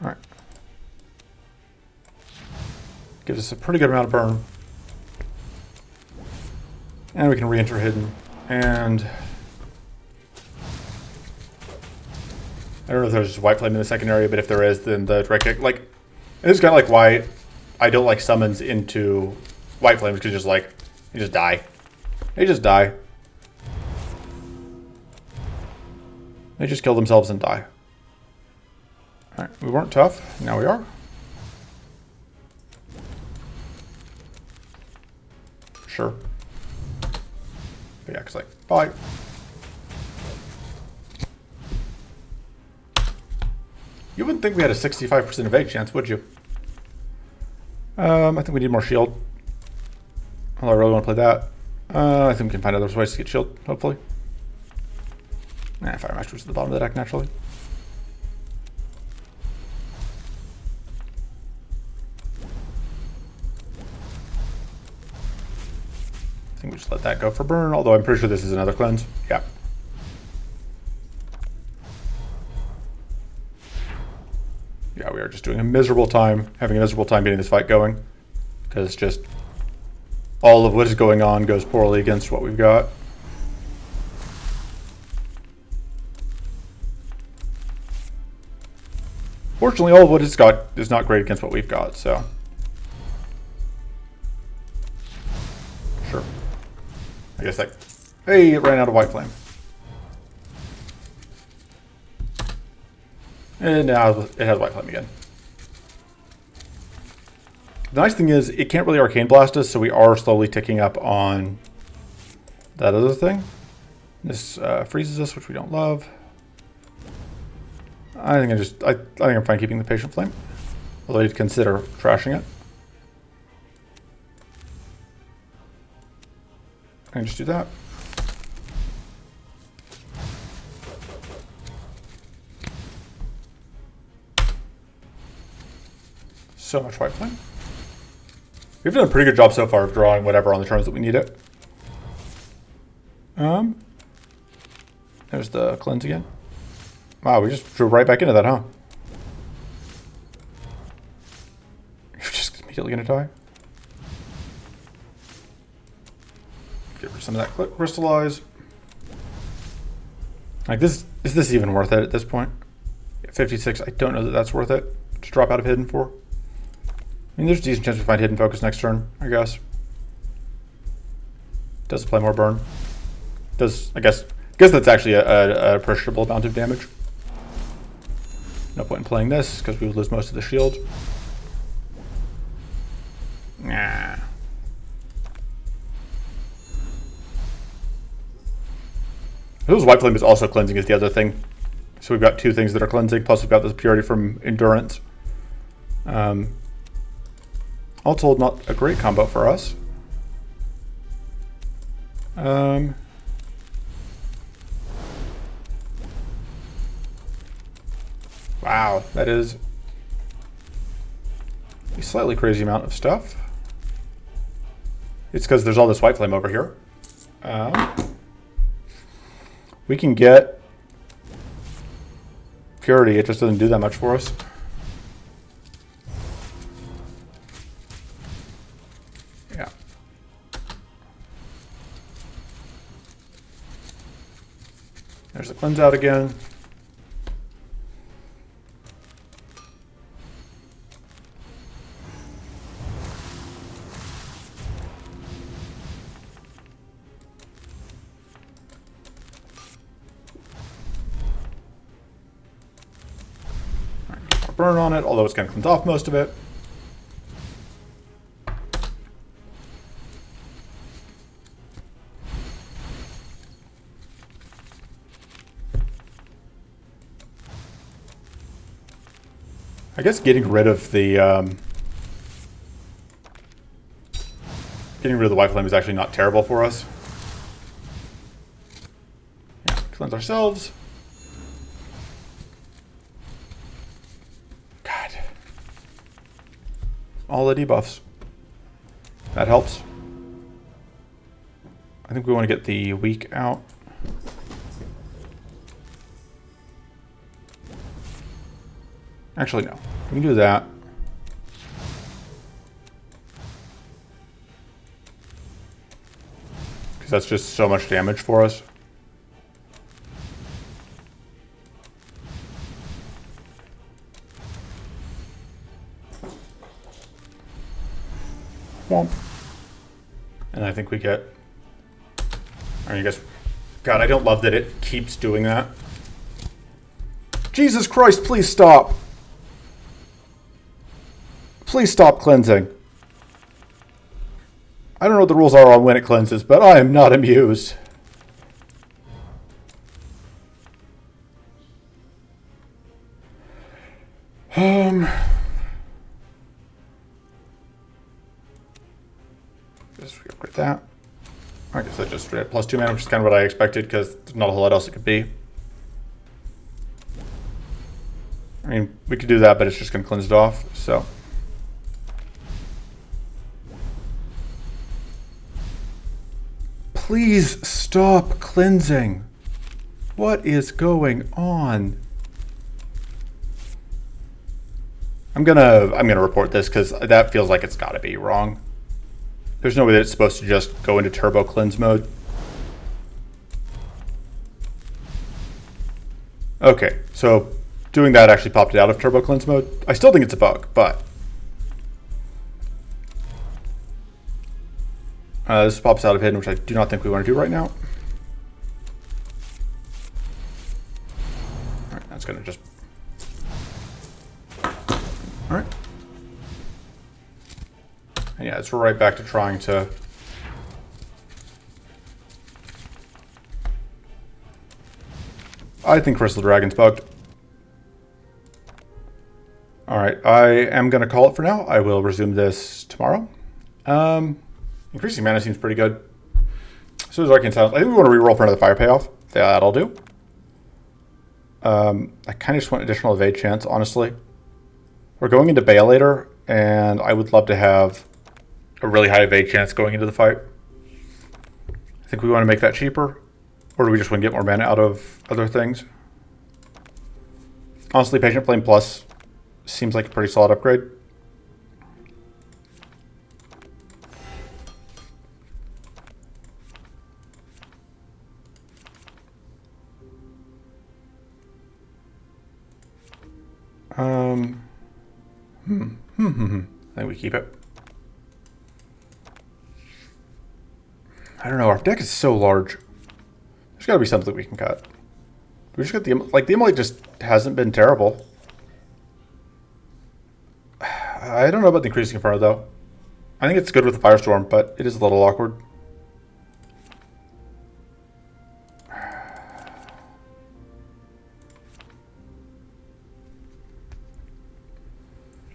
Alright. Gives us a pretty good amount of burn. And we can re-enter hidden. And I don't know if there's just White Flame in the second area, but if there is, then the direct kick, like, it's kind of like why I don't like summons into White Flames, because just like, they just die. They just die. They just kill themselves and die. Alright, we weren't tough, now we are. Sure. But yeah, because like, bye. You wouldn't think we had a 65% evade chance, would you? I think we need more shield. Although I really want to play that. I think we can find other ways to get shield, hopefully. Nah, Fire Master's at the bottom of the deck, naturally. I think we just let that go for burn, although I'm pretty sure this is another cleanse. Yeah. Yeah, we are just doing a miserable time, having a miserable time getting this fight going. Because just all of what is going on goes poorly against what we've got. Fortunately, all of what it's got is not great against what we've got, so. Sure. I guess that, hey, it ran out of White Flame. And now it has White Flame again. The nice thing is, it can't really Arcane Blast us, so we are slowly ticking up on that other thing. This freezes us, which we don't love. I think I'm fine keeping the Patient Flame. Although you'd consider trashing it. I can just do that. So much White Flame. We've done a pretty good job so far of drawing whatever on the turns that we need it. There's the cleanse again. Wow, we just drew right back into that, huh? You're just immediately gonna die. Get rid of some of that crystallize. Like this, is this even worth it at this point? At 56, I don't know that that's worth it to drop out of hidden for. I mean, there's a decent chance we find hidden focus next turn, I guess. Does play more burn. Does, I guess that's actually a appreciable amount of damage. No point in playing this because we would lose most of the shield. Nah. Whose White Flame is also cleansing is the other thing. So we've got two things that are cleansing, plus we've got this purity from Endurance. All told, not a great combo for us. Wow, that is a slightly crazy amount of stuff. It's because there's all this White Flame over here. We can get Purity, it just doesn't do that much for us. Yeah. There's the cleanse out again. Burn on it, although it's going to cleanse off most of it. I guess getting rid of the White Flame is actually not terrible for us. Yeah, cleanse ourselves. All the debuffs. That helps. I think we want to get the weak out. Actually, no. We can do that. Because that's just so much damage for us. And I think we get, I guess, God, I don't love that it keeps doing that. Jesus Christ, please stop. Please stop cleansing. I don't know what the rules are on when it cleanses, but I am not amused. Upgrade that. I guess I just straight plus 2 mana, which is kind of what I expected because there's not a whole lot else it could be. I mean, we could do that, but it's just going to cleanse it off, so. Please stop cleansing. What is going on? I'm gonna report this because that feels like it's got to be wrong. There's no way that it's supposed to just go into turbo cleanse mode. Okay, so doing that actually popped it out of turbo cleanse mode. I still think it's a bug, but this pops out of hidden, which I do not think we want to do right now. All right, that's gonna just. All right. And yeah, it's right back to trying to. I think Crystal Dragon's bugged. Alright, I am going to call it for now. I will resume this tomorrow. Increasing mana seems pretty good. So does Arcane Silence. I think we want to reroll for another fire payoff. Yeah, that'll do. I kind of just want additional evade chance, honestly. We're going into Baelator, and I would love to have a really high evade chance going into the fight. I think we want to make that cheaper, or do we just want to get more mana out of other things? Honestly, Patient Flame Plus seems like a pretty solid upgrade. I think we keep it. I don't know, our deck is so large. There's gotta be something we can cut. We just got the Immolate just hasn't been terrible. I don't know about the increasing inferno though. I think it's good with the firestorm, but it is a little awkward.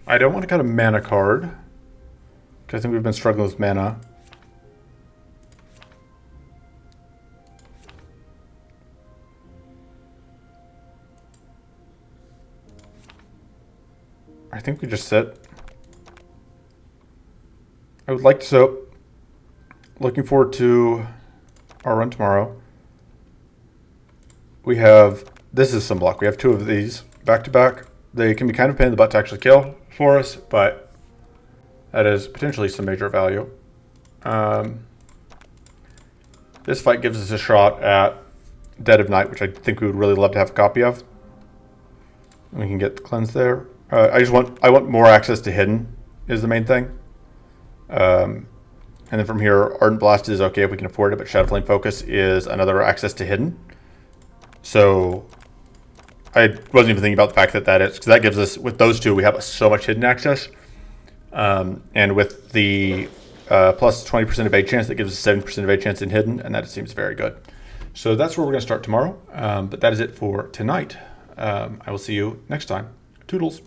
I don't want to cut a mana card, because I think we've been struggling with mana. I think we just sit. I would like to, so looking forward to our run tomorrow. We have, this is some block. We have 2 of these back to back. They can be kind of a pain in the butt to actually kill for us, but that is potentially some major value. This fight gives us a shot at Dead of Night, which I think we would really love to have a copy of. We can get the cleanse there. I want more access to hidden is the main thing. And then from here, Ardent Blast is okay if we can afford it, but Shadow Flame Focus is another access to hidden. So I wasn't even thinking about the fact that that is, because that gives us, with those 2, we have so much hidden access. And with the plus 20% evade chance, that gives us 7% evade chance in hidden, and that seems very good. So that's where we're going to start tomorrow. But that is it for tonight. I will see you next time. Toodles.